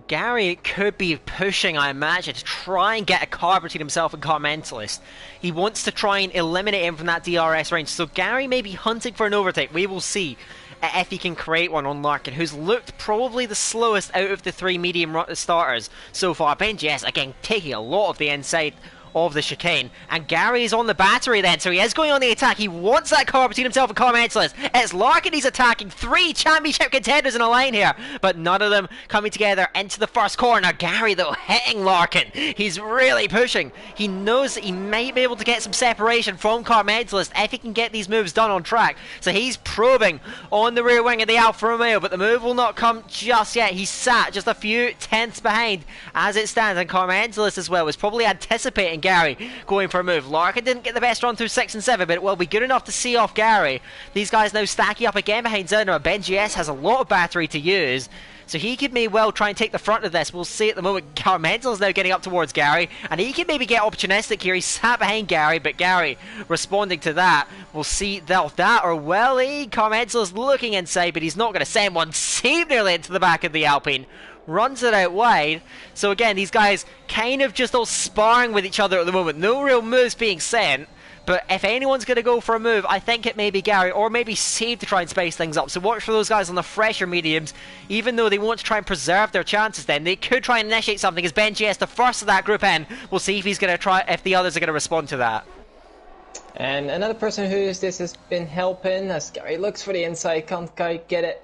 Gary could be pushing, I imagine, to try and get a car between himself and Carmentalist. He wants to try and eliminate him from that DRS range, so Gary may be hunting for an overtake. We will see if he can create one on Larkin, who's looked probably the slowest out of the 3 medium starters so far. BenGS, again, taking a lot of the inside of the chicane, and Gary is on the battery then, so he is going on the attack. He wants that car between himself and Carmentalist. It's Larkin he's attacking. 3 championship contenders in a line here, but none of them coming together into the first corner. Gary, though, hitting Larkin. He's really pushing. He knows that he might be able to get some separation from Carmentalist if he can get these moves done on track, so he's probing on the rear wing of the Alfa Romeo, but the move will not come just yet. He's sat just a few tenths behind as it stands, and Carmentalist as well was probably anticipating Gary going for a move. Larkin didn't get the best run through 6 and 7, but it will be good enough to see off Gary. These guys now stacking up again behind Zerno. BenGS has a lot of battery to use, so he could may well try and take the front of this. We'll see at the moment. Carmental's now getting up towards Gary, and he can maybe get opportunistic here. He sat behind Gary, but Gary responding to that. We'll see that or will he? Carmental's looking inside, but he's not going to send one. Save nearly into the back of the Alpine. Runs it out wide. So again, these guys kind of just all sparring with each other at the moment. No real moves being sent, But if anyone's going to go for a move, I think it may be Gary, or maybe Save to try and spice things up. So watch for those guys on the fresher mediums. Even though they want to try and preserve their chances then, they could try and initiate something as BenGS, the first of that group in. We'll see if he's going to try, if the others are going to respond to that. And another person who this has been helping, as Gary looks for the inside, can't quite get it,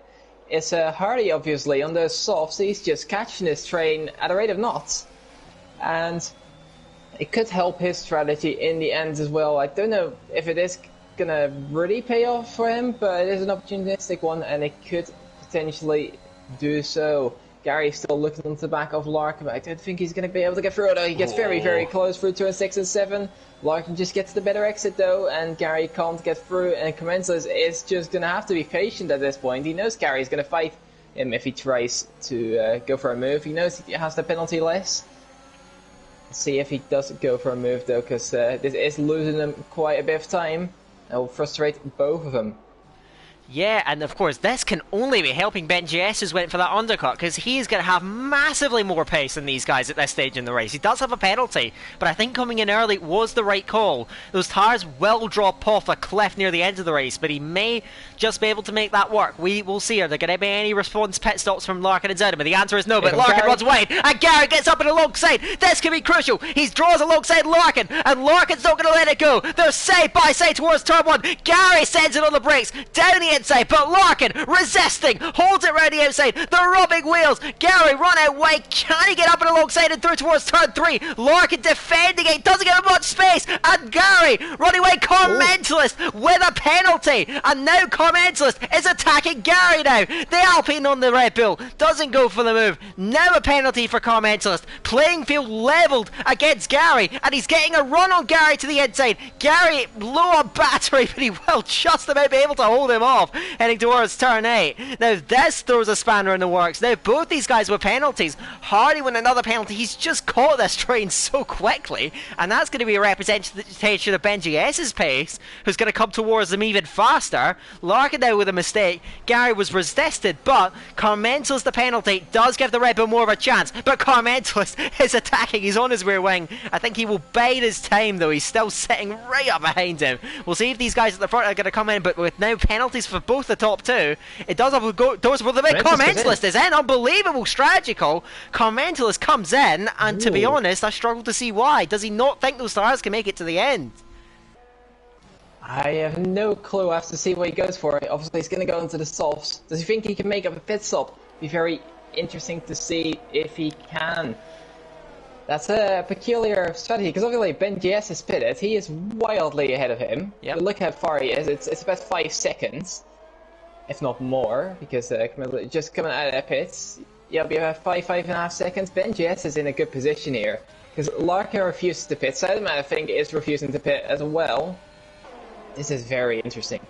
is Hardy, obviously. On the softs, he's just catching his train at a rate of knots. And it could help his strategy in the end as well. I don't know if it is going to really pay off for him, but it is an opportunistic one, and it could potentially do so. Gary's still looking on the back of Larkin, but I don't think he's going to be able to get through, although he gets very, very close through to a 6 and 7. Larkin just gets the better exit though, and Gary can't get through, and Commensalist is just going to have to be patient at this point. He knows Gary's going to fight him if he tries to go for a move. He knows he has the penalty less. See if he does go for a move though, because this is losing him quite a bit of time. It will frustrate both of them. Yeah, and of course, this can only be helping BenGS, who's went for that undercut, because he's going to have massively more pace than these guys at this stage in the race. He does have a penalty, but I think coming in early was the right call. Those tyres will drop off a cliff near the end of the race, but he may just be able to make that work. We will see. Are there going to be any response pit stops from Larkin and Zedema? The answer is no, but Larkin runs wide, and Gary gets up and alongside. This can be crucial. He draws alongside Larkin, and Larkin's not going to let it go. They're side by side towards turn 1. Gary sends it on the brakes, down the inside, but Larkin resisting, holds it round the outside. They're rubbing wheels. Gary run out wide. Can he get up and alongside and through towards turn 3? Larkin defending it, doesn't give him much space, and Gary running away. Commensalist with a penalty, and now Commensalist is attacking Gary now. The Alpine on the Red Bull doesn't go for the move. Now a penalty for Commensalist. Playing field levelled against Gary, and he's getting a run on Gary to the inside. Gary low on battery, but he will just about be able to hold him off, heading towards turn 8. Now this throws a spanner in the works. Now both these guys with penalties. Hardy with another penalty. He's just caught this train so quickly, and that's going to be a representation of BenGS's pace, who's going to come towards them even faster. Larkin now with a mistake. Gary was resisted, but Commensalist, the penalty, does give the Red Bull more of a chance, but Commensalist is attacking. He's on his rear wing. I think he will bide his time though. He's still sitting right up behind him. We'll see if these guys at the front are going to come in, but with now penalties for both the top two, it does open doors for the big. Commensalist is in. Unbelievable strategy call. Commensalist comes in, and to be honest, I struggle to see why. Does he not think those stars can make it to the end? I have no clue. I have to see what he goes for. Obviously, he's going to go into the softs. Does he think he can make up a pit stop? Be very interesting to see if he can. That's a peculiar strategy, because obviously BenGS is pitted. He is wildly ahead of him. Yep. But look how far he is. It's about 5 seconds, if not more, because just coming out of the pits, you'll be about 5.5 seconds. BenGS is in a good position here, because Larkin refuses to pit. Zedema, I think, is refusing to pit as well. This is very interesting.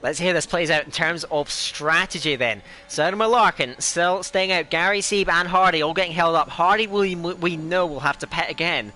Let's see how this plays out in terms of strategy then. Zedema, Larkin still staying out. Gary, Sieb and Hardy all getting held up. Hardy we know will have to pit again.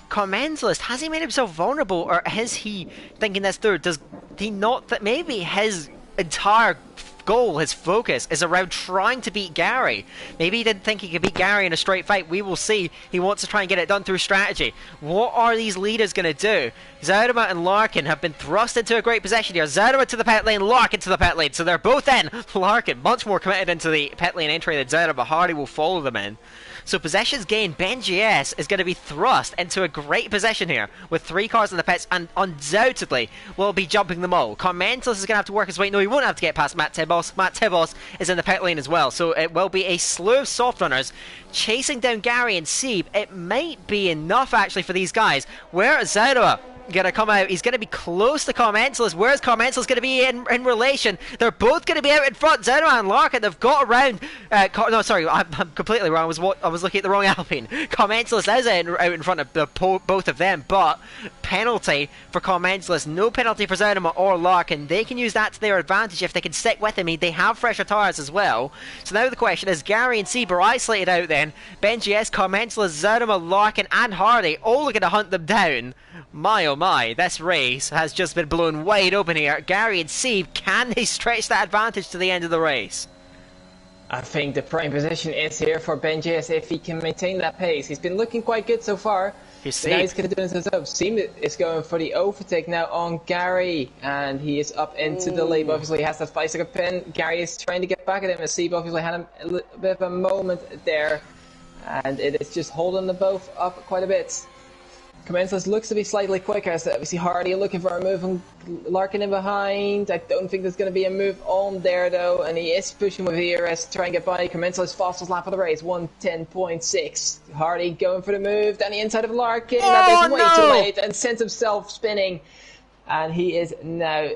Commensalist, has he made himself vulnerable, or is he thinking this through? Does he not that maybe his entire goal, his focus, is around trying to beat Gary? Maybe he didn't think he could beat Gary in a straight fight. We will see. He wants to try and get it done through strategy. What are these leaders going to do? Zedema and Larkin have been thrust into a great position here. Zedema to the pit lane, Larkin to the pit lane. So they're both in. Larkin much more committed into the pit lane entry than Zedema. Hardy will follow them in. So possessions gained. BenGS is going to be thrust into a great position here with 3 cars in the pits, and undoubtedly will be jumping them all. Commensalist is going to have to work his way. No, he won't have to get past Matt Tibos. Matt Tibos is in the pit lane as well. So it will be a slew of soft runners chasing down Gary and Sieb. It might be enough actually for these guys. Where is Zedema gonna come out? He's gonna be close to Commensalist. Where's Commensalist gonna be in relation? They're both gonna be out in front. Zedema and Larkin, they've got around. No, sorry, I'm completely wrong. I was looking at the wrong Alpine. Commensalist is out in front of both of them, but penalty for Commensalist. No penalty for Zedema or Larkin. They can use that to their advantage if they can stick with him. They have fresher tyres as well. So now the question is, Gary and Sieb are isolated out then. BenGS, Commensalist, Zedema, Larkin and Hardy all looking to hunt them down. My oh my, this race has just been blown wide open here. Gary and Sieb, can they stretch that advantage to the end of the race? I think the prime position is here for BenGS if he can maintain that pace. He's been looking quite good so far. Here's But now Seeb. he's going to do it himself. Seeb is going for the overtake now on Gary, and he is up into the lead. Obviously, he has that 5-second pin. Gary is trying to get back at him, and Seeb obviously had a little bit of a moment there, and it is just holding them both up quite a bit. Commensalist looks to be slightly quicker, so we see Hardy looking for a move and Larkin in behind. I don't think there's going to be a move on there though, and he is pushing with ERS to try and get by. Commensalist fastest lap of the race, 1:10.6. Hardy going for the move, down the inside of Larkin. That is way too late and sends himself spinning, and he is now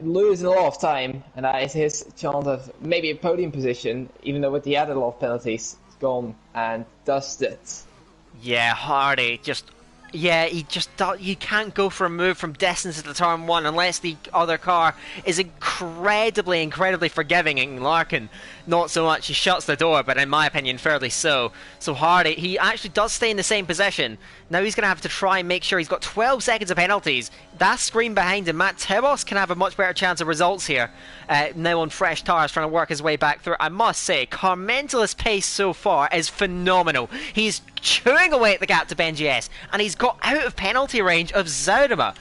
losing a lot of time, and that is his chance of maybe a podium position, even though with the added lot of penalties, it's gone and dusted. Yeah, Hardy just... Yeah, you can't go for a move from distance at the turn one unless the other car is incredibly forgiving, and Larkin not so much. He shuts the door, but in my opinion fairly so. So Hardy, he actually does stay in the same position. Now he's going to have to try and make sure he's got 12 seconds of penalties. That screen behind him, Matt Tebos can have a much better chance of results here. Now on fresh tyres, trying to work his way back through. I must say, Carmental's pace so far is phenomenal. He's chewing away at the gap to BenGS, and he's got out of penalty range of Zoudema.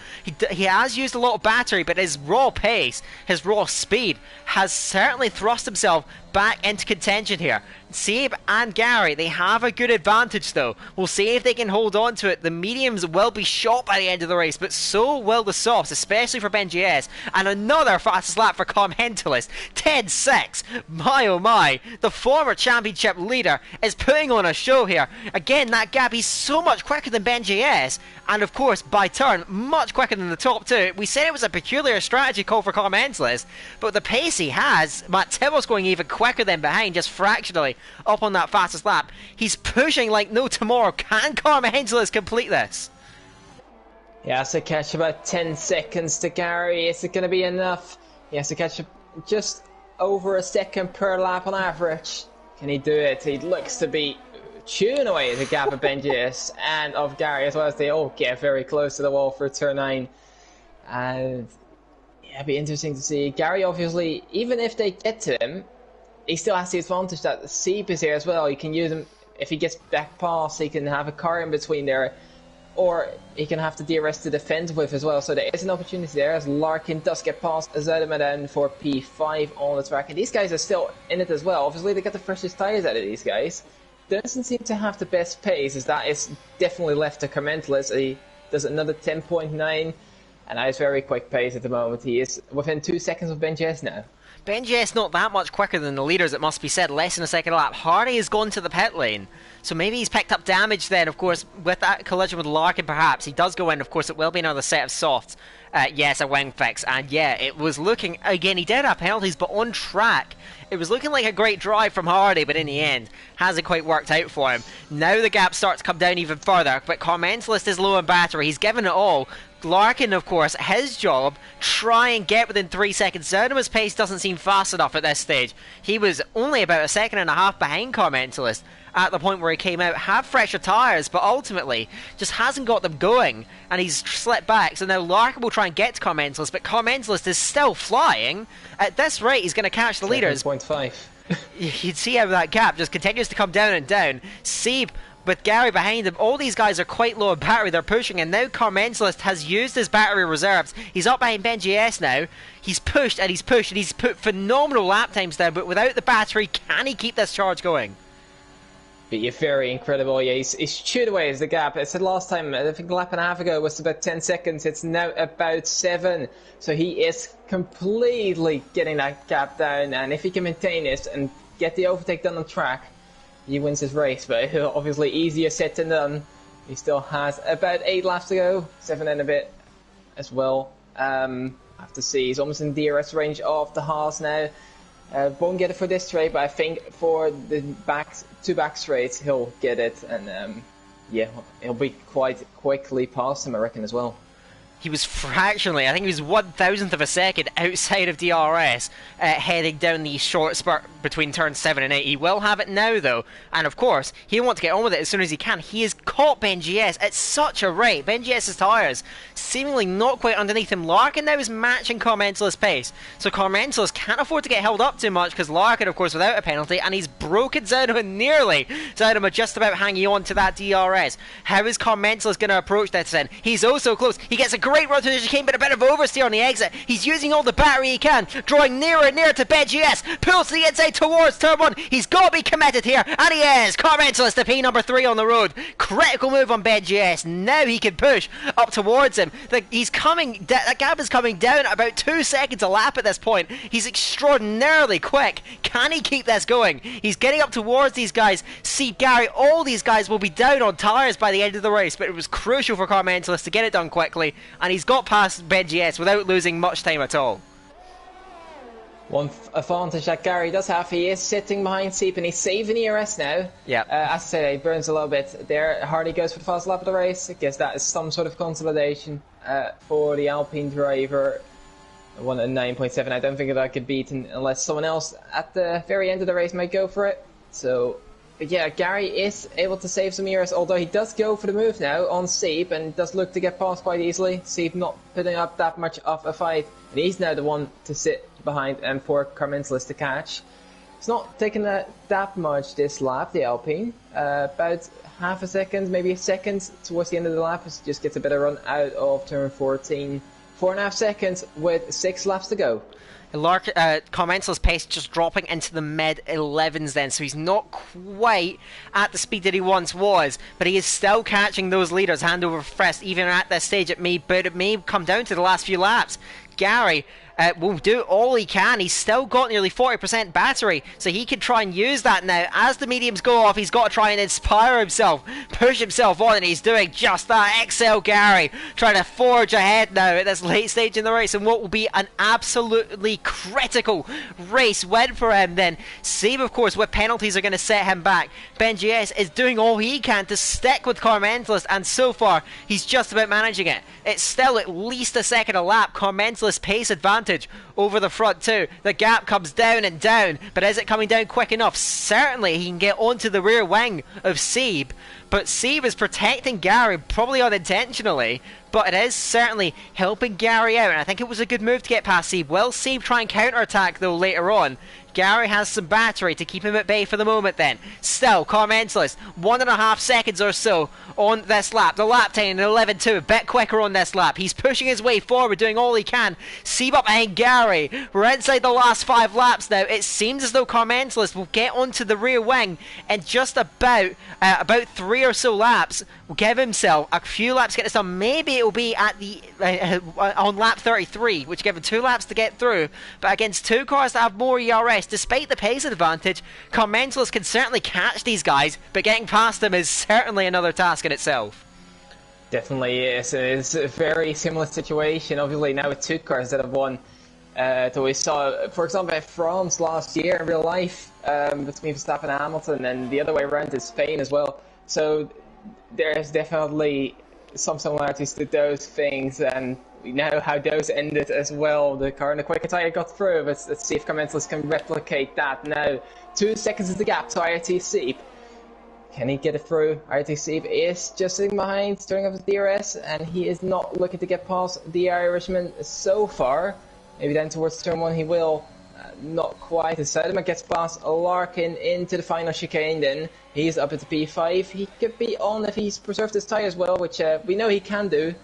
He has used a lot of battery, but his raw pace, his raw speed, has certainly thrust himself back into contention here. Seeb and Gary, they have a good advantage though. We'll see if they can hold on to it. The mediums will be shot by the end of the race, but so will the softs, especially for BenGS. And another fastest lap for Carmentalist, 10.6. My oh my, the former championship leader is putting on a show here. Again, that gap, he's so much quicker than BenGS, and of course, by turn, much quicker than the top two. We said it was a peculiar strategy call for Carmentalist, but the pace he has, Matt Tibbles going even quicker than behind, just fractionally up on that fastest lap. He's pushing like no tomorrow. Can Carmentalist complete this? He has to catch about 10 seconds to Gary. Is it going to be enough? He has to catch just over a second per lap on average. Can he do it? He looks to be chewing away at the gap of BenGS and of Gary as well, as they all get very close to the wall for turn 9. And yeah, it'd be interesting to see. Gary, obviously, even if they get to him, he still has the advantage that Seeb is here as well. You can use him if he gets back past. He can have a car in between there, or he can have the DRS to defend with as well. So there is an opportunity there as Larkin does get past Zoudema then for P5 on the track. And these guys are still in it as well. Obviously, they get the freshest tyres out of these guys. Doesn't seem to have the best pace, as that is definitely left to Carmentalist. He does another 10.9, and that is very quick pace at the moment. He is within 2 seconds of BenGS now. BenGS not that much quicker than the leaders, it must be said, less than a second a lap. Hardy has gone to the pit lane, so maybe he's picked up damage then, of course, with that collision with Larkin perhaps. He does go in, of course, it will be another set of softs. Yes, a wing fix, and yeah, it was looking, again, he did have penalties, but on track, it was looking like a great drive from Hardy, but in the end, hasn't quite worked out for him. Now the gap starts to come down even further, but Carmentalist is low on battery, he's given it all. Larkin, of course, his job, try and get within 3 seconds. Zoudema's pace doesn't seem fast enough at this stage. He was only about a second and a half behind Carmentalist at the point where he came out, have fresher tyres, but ultimately just hasn't got them going, and he's slipped back. So now Larkin will try and get to Carmentalist, but Carmentalist is still flying. At this rate, he's going to catch the leaders. 7.5. You'd see how that gap just continues to come down and down. Seeb with Gary behind him, all these guys are quite low on battery, they're pushing, and now Carmentalist has used his battery reserves. He's up behind BenGS now, he's pushed and he's pushed and he's put phenomenal lap times down, but without the battery, can he keep this charge going? But you're very incredible, yeah, he's chewed away as the gap. I said last time, I think a lap and a half ago was about 10 seconds, it's now about 7. So he is completely getting that gap down, and if he can maintain it and get the overtake done on track, he wins his race. But obviously easier said than done. He still has about 8 laps to go, 7 and a bit as well. Have to see, he's almost in DRS range of the Haas now. Won't get it for this straight, but I think for the two back straights he'll get it, and yeah, he'll be quite quickly past him, I reckon, as well. He was fractionally, I think he was 1,000th of a second outside of DRS, heading down the short spurt between turns 7 and 8. He will have it now, though, and of course, he'll want to get on with it as soon as he can. He has caught BenGS at such a rate. BenGS's tyres seemingly not quite underneath him. Larkin now is matching Carmentelis' pace, so Carmentelis can't afford to get held up too much, because Larkin, of course, without a penalty, and he's broken Zaunuma nearly. Zaunuma just about hanging on to that DRS. How is Carmentelis going to approach this then? He's oh so close. He gets a great run through the chicane, but a bit of oversteer on the exit. He's using all the battery he can, drawing nearer and nearer to BenGS. Pulls to the inside towards turn 1. He's got to be committed here, and he is. Carmentelis to P number 3 on the road. Critical move on BenGS. Now he can push up towards him. He's coming. That gap is coming down at about 2 seconds a lap at this point. He's extraordinarily quick. Can he keep this going? He's getting up towards these guys. See Gary, all these guys will be down on tyres by the end of the race, but it was crucial for Carmentelis to get it done quickly, and he's got past BenGS without losing much time at all. One advantage that Gary does have, he is sitting behind Seep and he's saving ERS now. Yeah. As I said, he burns a little bit there. Hardy goes for the fast lap of the race. I guess that is some sort of consolidation for the Alpine driver. 1 at 9.7. I don't think that could be beaten unless someone else at the very end of the race might go for it. So, but yeah, Gary is able to save some ERS, although he does go for the move now on Seep and does look to get past quite easily. Seep not putting up that much of a fight, and he's now the one to sit behind and for Carmentelis to catch. It's not taking that much this lap, the Alpine. About half a second, maybe a second towards the end of the lap. It just gets a better run out of turn 14. 4.5 seconds with 6 laps to go. Carmentelis' pace just dropping into the mid-11s then, so he's not quite at the speed that he once was, but he is still catching those leaders hand over fist even at this stage. It may come down to the last few laps. Gary will do all he can. He's still got nearly 40% battery, so he can try and use that now. As the mediums go off, he's got to try and inspire himself, push himself on, and he's doing just that. XL Gary trying to forge ahead now at this late stage in the race, and what will be an absolutely critical race win for him then. Seep, of course, with penalties are going to set him back. BenGS is doing all he can to stick with Carmentelis, and so far, he's just about managing it. It's still at least a second a lap. Carmentelis' pace advantage over the front too. The gap comes down and down, but is it coming down quick enough? Certainly he can get onto the rear wing of Seep, but Seep is protecting Gary, probably unintentionally, but it is certainly helping Gary out, and I think it was a good move to get past Seep. Will Seep try and counter-attack though later on? Gary has some battery to keep him at bay for the moment then. Still, Carmentelis, 1.5 seconds or so on this lap. The lap time in 11.2, a bit quicker on this lap. He's pushing his way forward, doing all he can. Seep up behind Gary. We're inside the last 5 laps now. It seems as though Carmentelis will get onto the rear wing in just about 3 or so laps. Will give himself a few laps to get this done. Maybe it will be at the on lap 33, which give him 2 laps to get through. But against 2 cars that have more ERS, despite the pace advantage, Carmentelis can certainly catch these guys, but getting past them is certainly another task in itself. Definitely is. It's a very similar situation, obviously, now with 2 cars that have won. That we saw, for example, at France last year in real life, between Verstappen and Hamilton, and the other way around is Spain as well. So there's definitely some similarities to those things, and we know how those ended as well. The car in the quicker tyre got through, but let's see if Carmentelis can replicate that now. 2 seconds is the gap to IRT Seep. Can he get it through? IRT Seep is just sitting behind, stirring up his DRS, and he is not looking to get past the Irishman so far. Maybe then towards turn 1 he will. Not quite. As Zaunuma gets past Larkin into the final chicane then. He's up at the P5. He could be on if he's preserved his tyre as well, which we know he can do.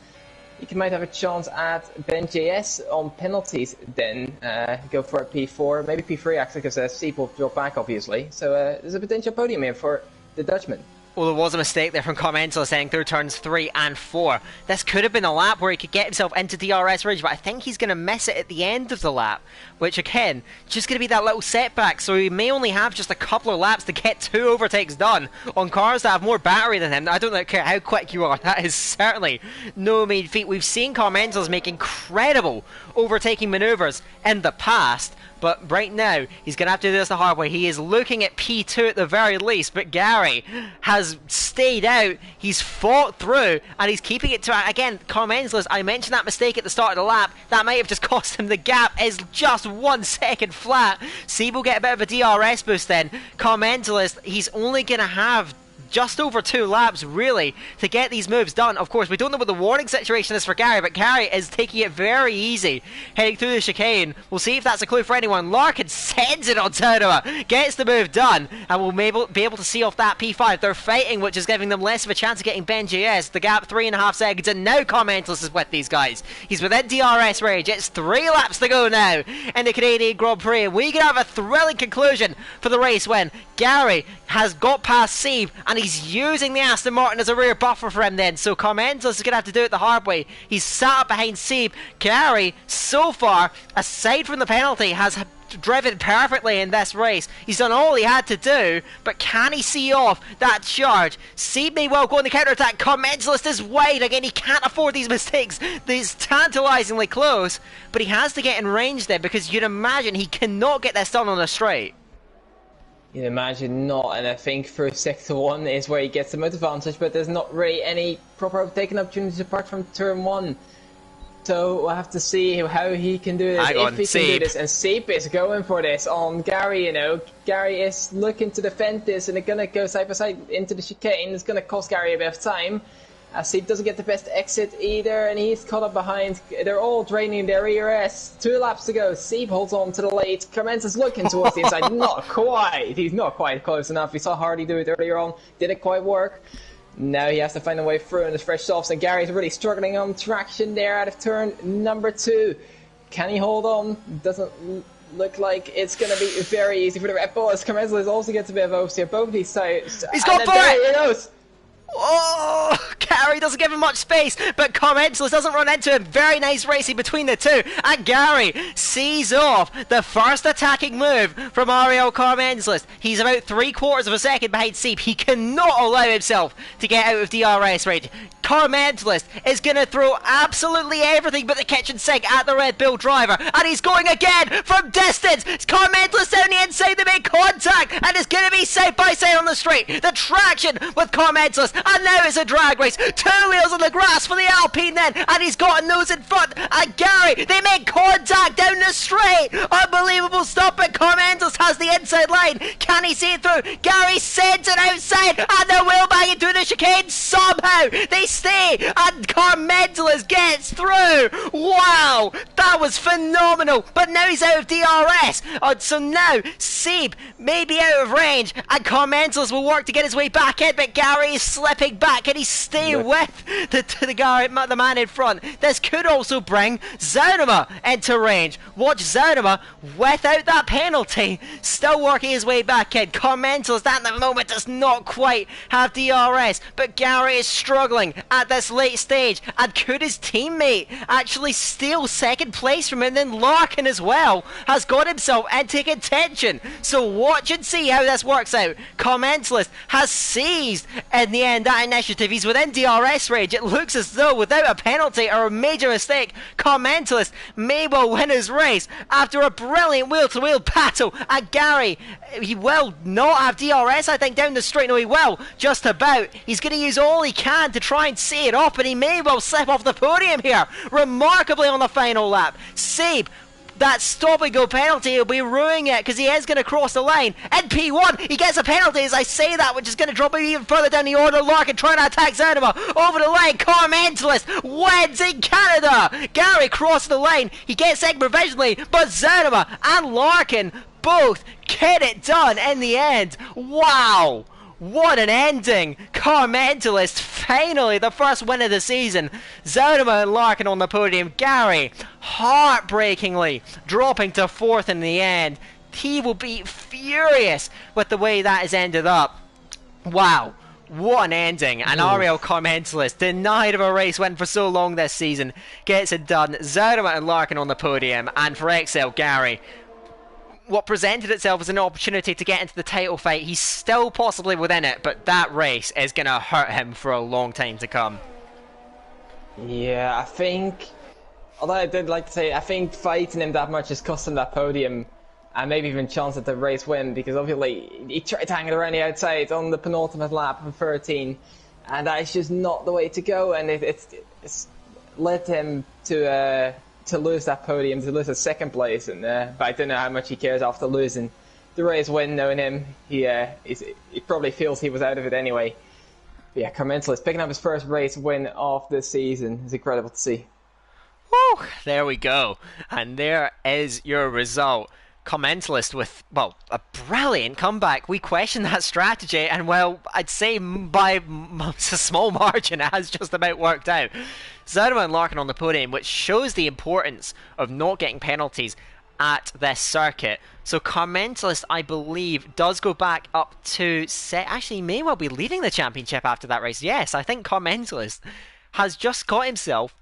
He might have a chance at BenGS on penalties then. Go for a P4, maybe P3 actually, because Seep will drop back obviously. So there's a potential podium here for the Dutchman. Well, there was a mistake there from Carmentelis saying through turns 3 and 4. This could have been a lap where he could get himself into DRS range, but I think he's going to miss it at the end of the lap, which again, just going to be that little setback, so he may only have just a couple of laps to get 2 overtakes done on cars that have more battery than him. I don't care how quick you are, that is certainly no mean feat. We've seen Carmentelis make incredible overtaking manoeuvres in the past, But right now, he's going to have to do this the hard way. He is looking at P2 at the very least, but Gary has stayed out. He's fought through, and he's keeping it to, again, Carmenzalis, I mentioned that mistake at the start of the lap. That might have just cost him. The gap is just 1 second flat. Seb will get a bit of a DRS boost then. Carmenzalis, he's only going to have just over 2 laps, really, to get these moves done. Of course, we don't know what the warning situation is for Gary, but Gary is taking it very easy, heading through the chicane. We'll see if that's a clue for anyone. Larkin sends it on Turnova, gets the move done, and we'll be able to see off that P5. They're fighting, which is giving them less of a chance of getting Ben JS. The gap 3.5 seconds, and now Carmenzalis is with these guys. He's within DRS range. It's 3 laps to go now in the Canadian Grand Prix, and we can have a thrilling conclusion for the race when Gary has got past Seb, and he's using the Aston Martin as a rear buffer for him then. So Carmenzalis is going to have to do it the hard way. He's sat up behind Seb. Gary, so far, aside from the penalty, has driven perfectly in this race. He's done all he had to do, but can he see off that charge? Seb may well go on the counter-attack. Carmenzalis is wide. Again, he can't afford these mistakes. He's tantalisingly close, but he has to get in range there, because you'd imagine he cannot get this done on a straight. You'd imagine not, and I think through Sector 1 is where he gets the most advantage, but there's not really any proper overtaking opportunities apart from Turn 1. So we'll have to see how he can do this, if he can do this. And Seb is going for this on Gary, you know. Gary is looking to defend this, and they're going to go side by side into the chicane. It's going to cost Gary a bit of time. Seb doesn't get the best exit either, and he's caught up behind. They're all draining their ERS. 2 laps to go. Seb holds on to the lead. Carmenzalis looking towards the inside. Not quite. He's not quite close enough. We saw Hardy do it earlier on. Didn't quite work. Now he has to find a way through in the fresh softs, and Gary's really struggling on traction there out of turn number 2. Can he hold on? Doesn't look like it's going to be very easy for the Red Bull, as Carmenzalis also gets a bit of oversteer. Both of these sides. He's gone for it! He goes. Oh, Gary doesn't give him much space, but Carmenzalis doesn't run into him. Very nice racing between the two, and Gary sees off the first attacking move from Ariel Carmenzalis. He's about 3/4 of a second behind Seb. He cannot allow himself to get out of DRS range. Carmenzalis is going to throw absolutely everything but the kitchen sink at the Red Bull driver, and he's going again from distance. Carmenzalis down the inside, they make contact, and it's going to be side by side on the straight. The traction with Carmenzalis, and now it's a drag race. 2 wheels on the grass for the Alpine then, and he's got a nose in front. And Gary, they make contact down the straight. Unbelievable stuff, but Carmenzalis has the inside line. Can he see it through? Gary sends it outside, and they're wheel banging through the chicane. Somehow they stay, and Carmenzalis gets through. Wow, that was phenomenal. But now he's out of DRS, so now Seb may be out of range, and Carmenzalis will work to get his way back in, but Gary is slipping back. Can he stay with the man in front? This could also bring Zaunuma into range. Watch Zaunuma, without that penalty, still working his way back in. Carmenzalis at the moment does not quite have DRS, but Gary is struggling at this late stage. And could his teammate actually steal second place from him? Then Larkin as well has got himself into contention. So watch and see how this works out. Carmenzalis has seized in the end that initiative. He's within DRS range. It looks as though without a penalty or a major mistake, Carmenzalis may well win his race after a brilliant wheel-to-wheel battle. And Gary, he will not have DRS, I think, down the straight. No, he will, just about. He's going to use all he can to try and see it off, but he may well slip off the podium here, remarkably on the final lap. Seb, that stop and go penalty will be ruining it, because he is going to cross the line. In P1, he gets a penalty as I say that, which is going to drop him even further down the order. Larkin trying to attack Zaunuma over the line. Carmenzalis wins in Canada. Gary crossed the line. He gets second provisionally, but Zaunuma and Larkin both get it done in the end. Wow. What an ending! Carmenzalis, finally the first win of the season. Zaunuma and Larkin on the podium. Gary, heartbreakingly, dropping to 4th in the end. He will be furious with the way that has ended up. Wow. What an ending. And Ariel Carmenzalis, denied of a race win for so long this season, gets it done. Zaunuma and Larkin on the podium. And for Excel, Gary, what presented itself as an opportunity to get into the title fight, he's still possibly within it, but that race is going to hurt him for a long time to come. Yeah, I think, although I did like to say, I think fighting him that much has cost him that podium and maybe even chance at the race win, because obviously he tried to hang it around the outside on the penultimate lap of 13, and that's just not the way to go, and it's led him to lose that podium, to lose his second place, and but I don't know how much he cares after losing the race win. Knowing him, he probably feels he was out of it anyway. But yeah, Car Mentalist picking up his first race win of the season is incredible to see. Woo, there we go. And there is your result. Car Mentalist with, well, a brilliant comeback. We questioned that strategy, and well, I'd say by a small margin it has just about worked out. Zaruma and Larkin on the podium, which shows the importance of not getting penalties at this circuit. So Car Mentalist, I believe, does go back up to actually may well be leading the championship after that race. Yes, I think Car Mentalist has just got himself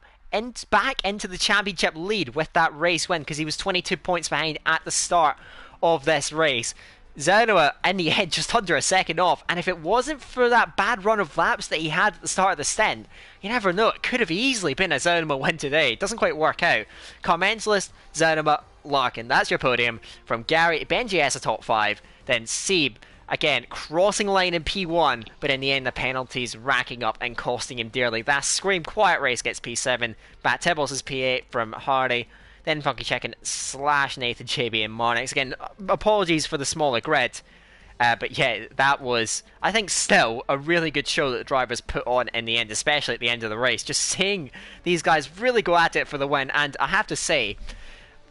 back into the championship lead with that race win, because he was 22 points behind at the start of this race. Zaruma in the end just under a second off, and if it wasn't for that bad run of laps that he had at the start of the stint, you never know, it could have easily been a Zaruma win today. It doesn't quite work out. Car Mentalist, Zaruma, Larkin, that's your podium. From Gary, Benji S a top 5, then Seeb, again, crossing line in P1, but in the end the penalties racking up and costing him dearly. That Scream Quiet Race gets P7, Bat Tibbles is P8 from Hardy, then Funky Chicken / Nathan JB and Marnix. Again, apologies for the smaller grid, but yeah, that was, I think, still a really good show that the drivers put on in the end, especially at the end of the race. Just seeing these guys really go at it for the win, and I have to say,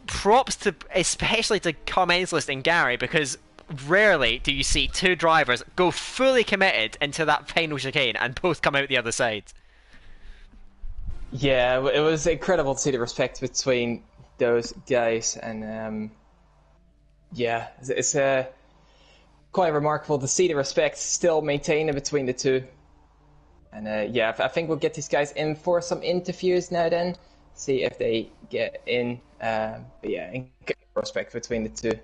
props to especially to Car Mentalist and Gary, because rarely do you see two drivers go fully committed into that final chicane and both come out the other side. Yeah, it was incredible to see the respect between those guys, and yeah, it's quite remarkable to see the respect still maintained between the two. And yeah, I think we'll get these guys in for some interviews now then, see if they get in. But yeah, respect between the two.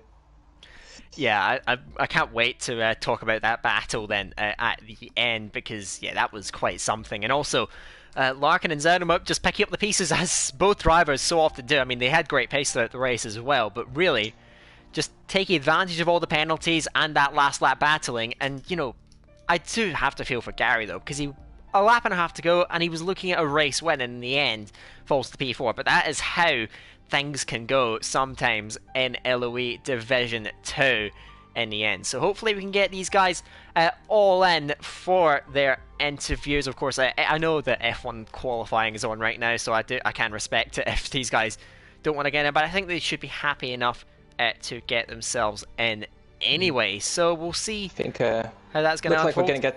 Yeah, I can't wait to talk about that battle then at the end, because yeah, that was quite something. And also, Larkin and Zaruma just picking up the pieces, as both drivers so often do. I mean, they had great pace throughout the race as well, but really just taking advantage of all the penalties and that last lap battling. And you know, I do have to feel for Gary though, because a lap and a half to go and he was looking at a race win, and in the end falls to P4. But that is how things can go sometimes in LOE Division 2 in the end. So hopefully we can get these guys all in for their interviews. Of course, I know that F1 qualifying is on right now, so I can respect it if these guys don't want to get in, but I think they should be happy enough to get themselves in anyway. So we'll see how that's going to unfold.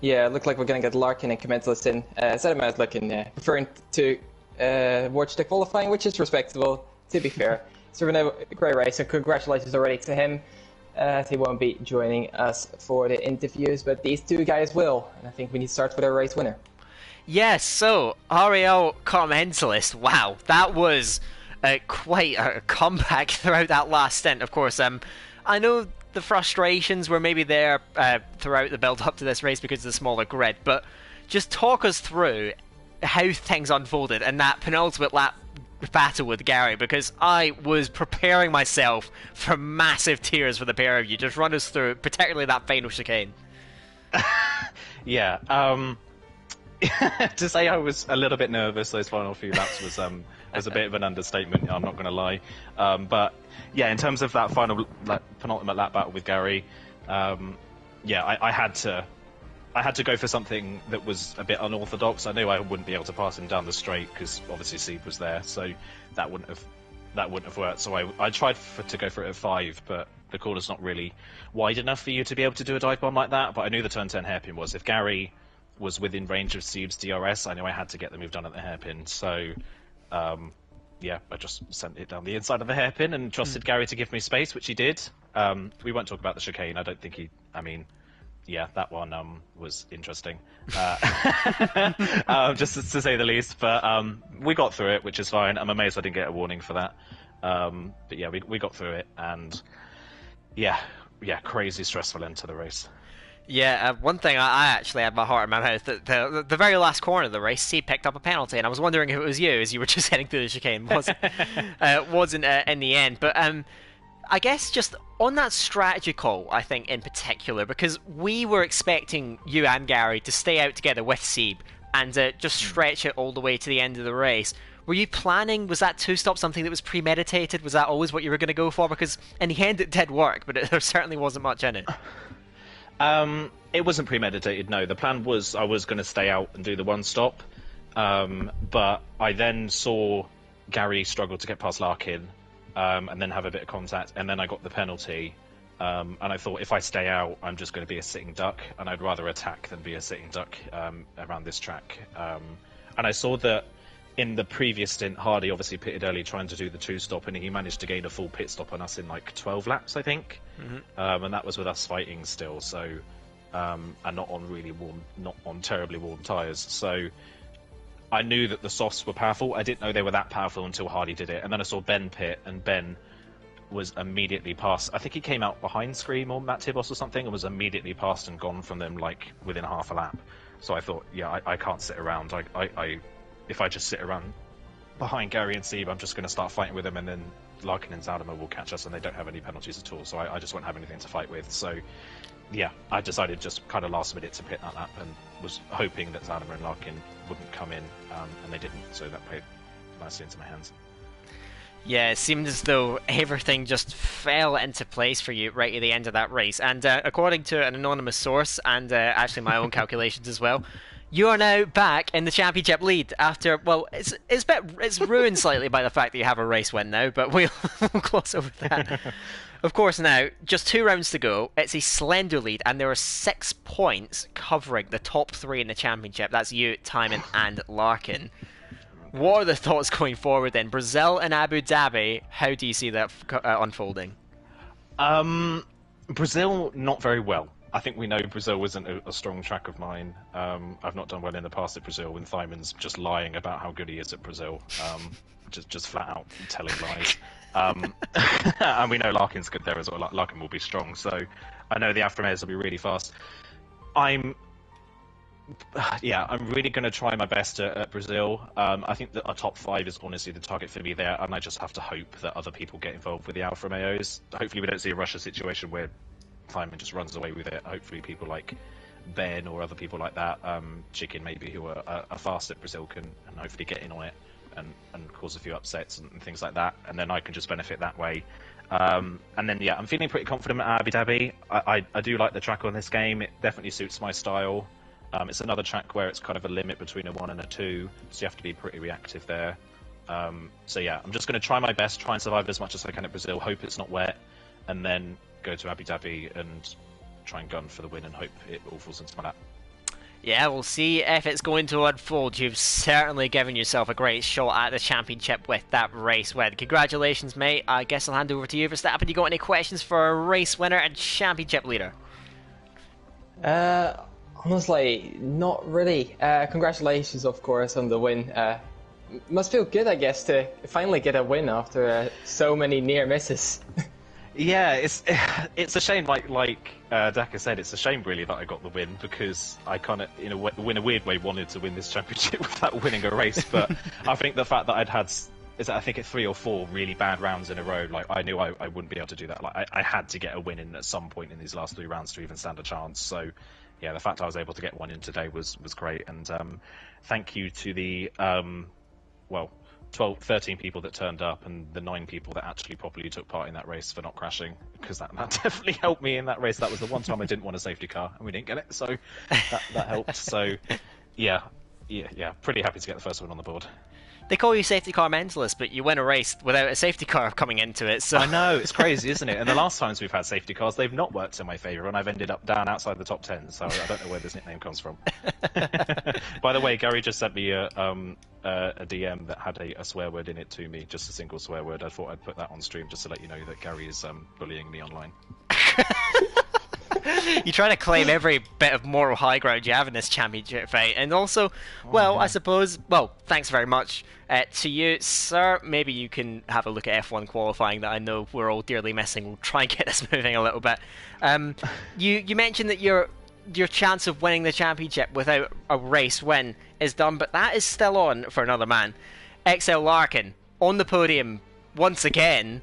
It looked like we're going to get Larkin and Car Mentalist in. Zaruma is looking, preferring to watch the qualifying, which is respectable, to be fair. So a great race, so congratulations already to him. He won't be joining us for the interviews, but these two guys will, and I think we need to start with our race winner. Yes, so Ariel Car Mentalist, wow, that was quite a comeback throughout that last stint. Of course, I know the frustrations were maybe there throughout the build-up to this race because of the smaller grid, but just talk us through how things unfolded in that penultimate lap battle with Gary, because I was preparing myself for massive tears for the pair of you. Just run us through, particularly that final chicane. Yeah, to say I was a little bit nervous those final few laps was a bit of an understatement, I'm not going to lie. But yeah, in terms of that final penultimate lap battle with Gary, yeah, I had to go for something that was a bit unorthodox. I knew I wouldn't be able to pass him down the straight because obviously Seeb was there, so that wouldn't have worked. So I tried to go for it at 5, but the corner's not really wide enough for you to be able to do a dive bomb like that. But I knew the turn 10 hairpin was. If Gary was within range of Seeb's DRS, I knew I had to get the move done at the hairpin. So yeah, I just sent it down the inside of the hairpin and trusted Gary to give me space, which he did. We won't talk about the chicane. I don't think yeah, that one was interesting, just to say the least. But we got through it, which is fine. I'm amazed I didn't get a warning for that. But yeah, we got through it, and yeah, crazy stressful end to the race. Yeah, one thing I actually had my heart in my mouth, the very last corner of the race, Seeb picked up a penalty, and I was wondering if it was you as you were just heading through the chicane. Wasn't in the end, but I guess just on that strategy call, I think in particular, because we were expecting you and Gary to stay out together with Seeb and just stretch it all the way to the end of the race. Were you planning, was that two-stop something that was premeditated? Was that always what you were going to go for? Because in the end it did work, but there certainly wasn't much in it. It wasn't premeditated, no. The plan was I was going to stay out and do the one-stop, but I then saw Gary struggle to get past Larkin, and then have a bit of contact, and then I got the penalty, and I thought if I stay out, I'm just going to be a sitting duck, and I'd rather attack than be a sitting duck around this track. And I saw that in the previous stint, Hardy obviously pitted early trying to do the two-stop, and he managed to gain a full pit stop on us in like 12 laps, I think. And that was with us fighting still, so and not on terribly warm tyres. So I knew that the softs were powerful. I didn't know they were that powerful until Hardy did it. And then I saw Ben pit, and Ben was immediately past. I think he came out behind Scream or Matt Tibos or something, and was immediately past and gone from them like within half a lap. So I thought, yeah, I can't sit around. If I just sit around behind Gary and Seeb, I'm just going to start fighting with them, and then Larkin and Zaldimer will catch us, and they don't have any penalties at all. So I just won't have anything to fight with. So yeah, I decided just kind of last minute to pit that lap, and was hoping that Zaldimer and Larkin wouldn't come in, and they didn't. So that played nicely into my hands. Yeah, it seemed as though everything just fell into place for you right at the end of that race. And according to an anonymous source, and actually my own calculations as well, you are now back in the championship lead after, well, it's ruined slightly by the fact that you have a race win now, but we'll gloss over that. Of course, now, just 2 rounds to go. It's a slender lead, and there are 6 points covering the top 3 in the championship. That's you, Tymon, and Larkin. What are the thoughts going forward then? Brazil and Abu Dhabi, how do you see that unfolding? Brazil, not very well. I think we know Brazil isn't a strong track of mine. I've not done well in the past at Brazil, when Thymon's just lying about how good he is at Brazil. Just flat out telling lies. And we know Larkin's good there as well. Larkin will be strong, so I know the Aframares will be really fast. I'm really going to try my best at Brazil. I think that a top 5 is honestly the target for me there, and I just have to hope that other people get involved with the Alfa Romeos. Hopefully we don't see a Russia situation where Thyman just runs away with it. Hopefully people like Ben or other people like that, Chicken maybe, who are fast at Brazil, can and hopefully get in on it and cause a few upsets and things like that, and then I can just benefit that way. And then yeah, I'm feeling pretty confident at Abu Dhabi. I do like the track on this game. It definitely suits my style. It's another track where it's kind of a limit between a 1 and a 2, so you have to be pretty reactive there. So yeah, I'm just going to try my best, try and survive as much as I can at Brazil, hope it's not wet, and then go to Abu Dhabi and try and gun for the win and hope it all falls into my lap. Yeah, we'll see if it's going to unfold. You've certainly given yourself a great shot at the championship with that race win. Congratulations, mate. I guess I'll hand over to you, Verstappen. You got any questions for a race winner and championship leader? Honestly, not really. Congratulations, of course, on the win. Must feel good, I guess, to finally get a win after so many near misses. Yeah, it's a shame. Like Daka said, it's a shame really that I got the win, because I kind of, in a weird way, wanted to win this championship without winning a race. But I think the fact that I'd had, I think 3 or 4 really bad rounds in a row, like I knew I wouldn't be able to do that. Like I had to get a win in at some point in these last 3 rounds to even stand a chance. So yeah, the fact I was able to get one in today was great. And thank you to the 13 people that turned up and the 9 people that actually properly took part in that race for not crashing, because that definitely helped me in that race. That was the one time I didn't want a safety car and we didn't get it, so that helped. So yeah, pretty happy to get the first one on the board. They call you safety car mentalist, but you win a race without a safety car coming into it. So I know, it's crazy, isn't it? And the last times we've had safety cars, they've not worked in my favour, and I've ended up down outside the top 10. So I don't know where this nickname comes from. By the way, Gary just sent me a DM that had a swear word in it to me, just a single swear word. I thought I'd put that on stream just to let you know that Gary is bullying me online. You try to claim every bit of moral high ground you have in this championship fight, and also, I suppose, thanks very much to you, sir. Maybe you can have a look at F1 qualifying that I know we're all dearly missing. We'll try and get this moving a little bit. You mentioned that your chance of winning the championship without a race win is done, but that is still on for another man. XL Larkin on the podium once again,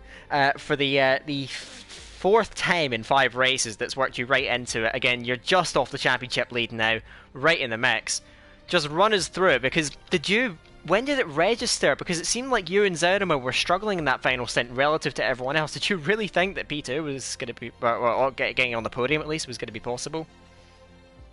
for the fourth time in 5 races that's worked you right into it. Again, you're just off the championship lead now, right in the mix. Just run us through it, because when did it register? Because it seemed like you and Zerima were struggling in that final stint relative to everyone else. Did you really think that P2 was going to be, or getting on the podium at least, was going to be possible?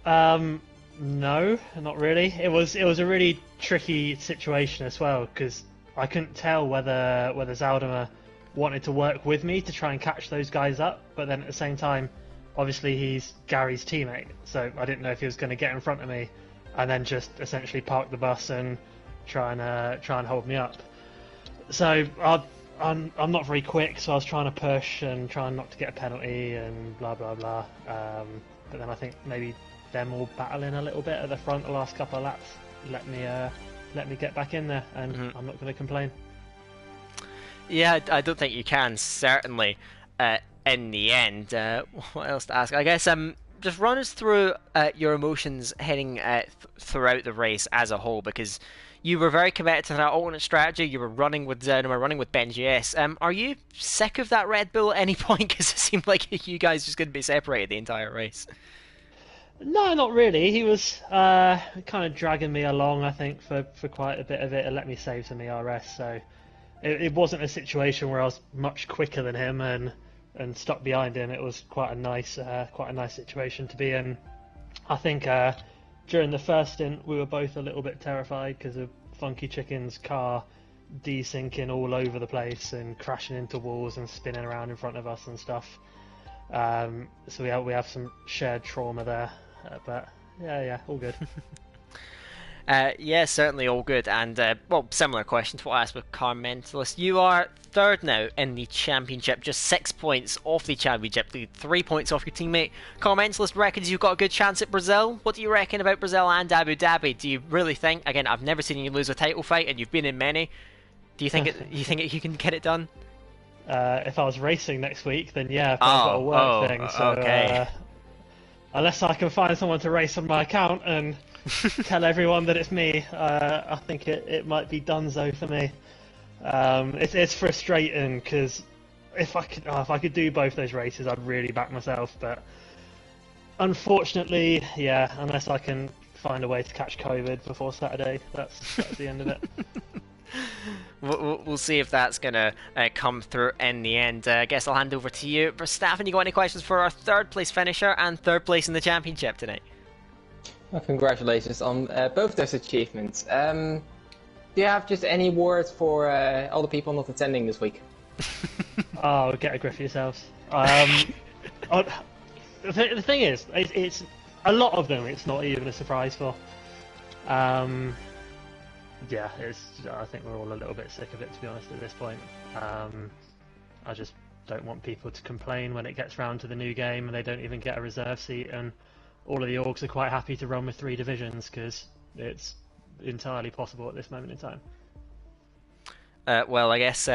No, not really. It was a really tricky situation as well, because I couldn't tell whether Zaldema wanted to work with me to try and catch those guys up, but then at the same time, obviously he's Gary's teammate, so I didn't know if he was going to get in front of me and then just essentially park the bus and try and hold me up. So I'm not very quick, so I was trying to push and trying not to get a penalty and blah blah blah. But then I think maybe them all battling a little bit at the front the last couple of laps let me get back in there, and I'm not going to complain. Yeah, I don't think you can, certainly, in the end. What else to ask? I guess just run us through your emotions heading throughout the race as a whole, because you were very committed to that alternate strategy. You were running with Zerima, running with BenGS. Are you sick of that Red Bull at any point? Because it seemed like you guys just going to be separated the entire race. No, not really. He was kind of dragging me along, I think, for quite a bit of it, and let me save some ERS. So it wasn't a situation where I was much quicker than him and stuck behind him. It was quite a nice situation to be in. I think during the first stint we were both a little bit terrified because of Funky Chicken's car desyncing all over the place and crashing into walls and spinning around in front of us and stuff. So we have some shared trauma there, but yeah, all good. Yeah, certainly all good. And, well, similar question to what I asked with Car Mentalist. You are third now in the championship, just 6 points off the championship lead, 3 points off your teammate. Car Mentalist reckons you've got a good chance at Brazil. What do you reckon about Brazil and Abu Dhabi? Do you really think, again, I've never seen you lose a title fight, and you've been in many, do you think you can get it done? If I was racing next week, then yeah, but I've got a work thing, so okay. Unless I can find someone to race on my account and tell everyone that it's me, I think it might be donezo for me. It's frustrating because if I could do both those races, I'd really back myself. But unfortunately, yeah, unless I can find a way to catch COVID before Saturday, that's the end of it. We'll see if that's going to come through in the end. I guess I'll hand over to you. Verstappen, you got any questions for our third place finisher and third place in the championship tonight? Well, congratulations on both those achievements. Do you have just any words for all the people not attending this week? Oh, get a grip for yourselves. The thing is, it's a lot of them. It's not even a surprise for. Yeah, I think we're all a little bit sick of it, to be honest, at this point. I just don't want people to complain when it gets round to the new game and they don't even get a reserve seat, and all of the orgs are quite happy to run with 3 divisions because it's entirely possible at this moment in time. Well, I guess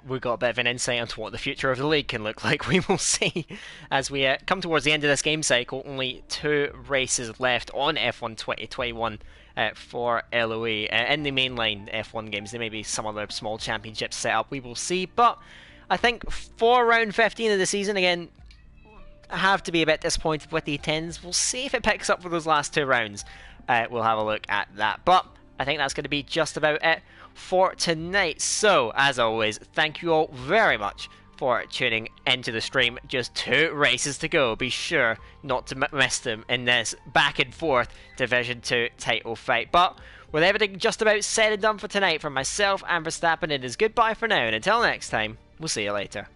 we've got a bit of an insight into what the future of the league can look like. We will see as we come towards the end of this game cycle. Only 2 races left on F1 2021 for LOE. In the mainline F1 games, there may be some other small championships set up. We will see. But I think for round 15 of the season, again, I have to be a bit disappointed with the attendance. We'll see if it picks up for those last 2 rounds. We'll have a look at that. But I think that's going to be just about it for tonight. So, as always, thank you all very much for tuning into the stream. Just 2 races to go. Be sure not to miss them in this back and forth Division 2 title fight. But with everything just about said and done for tonight, from myself and Verstappen, it is goodbye for now, and until next time, we'll see you later.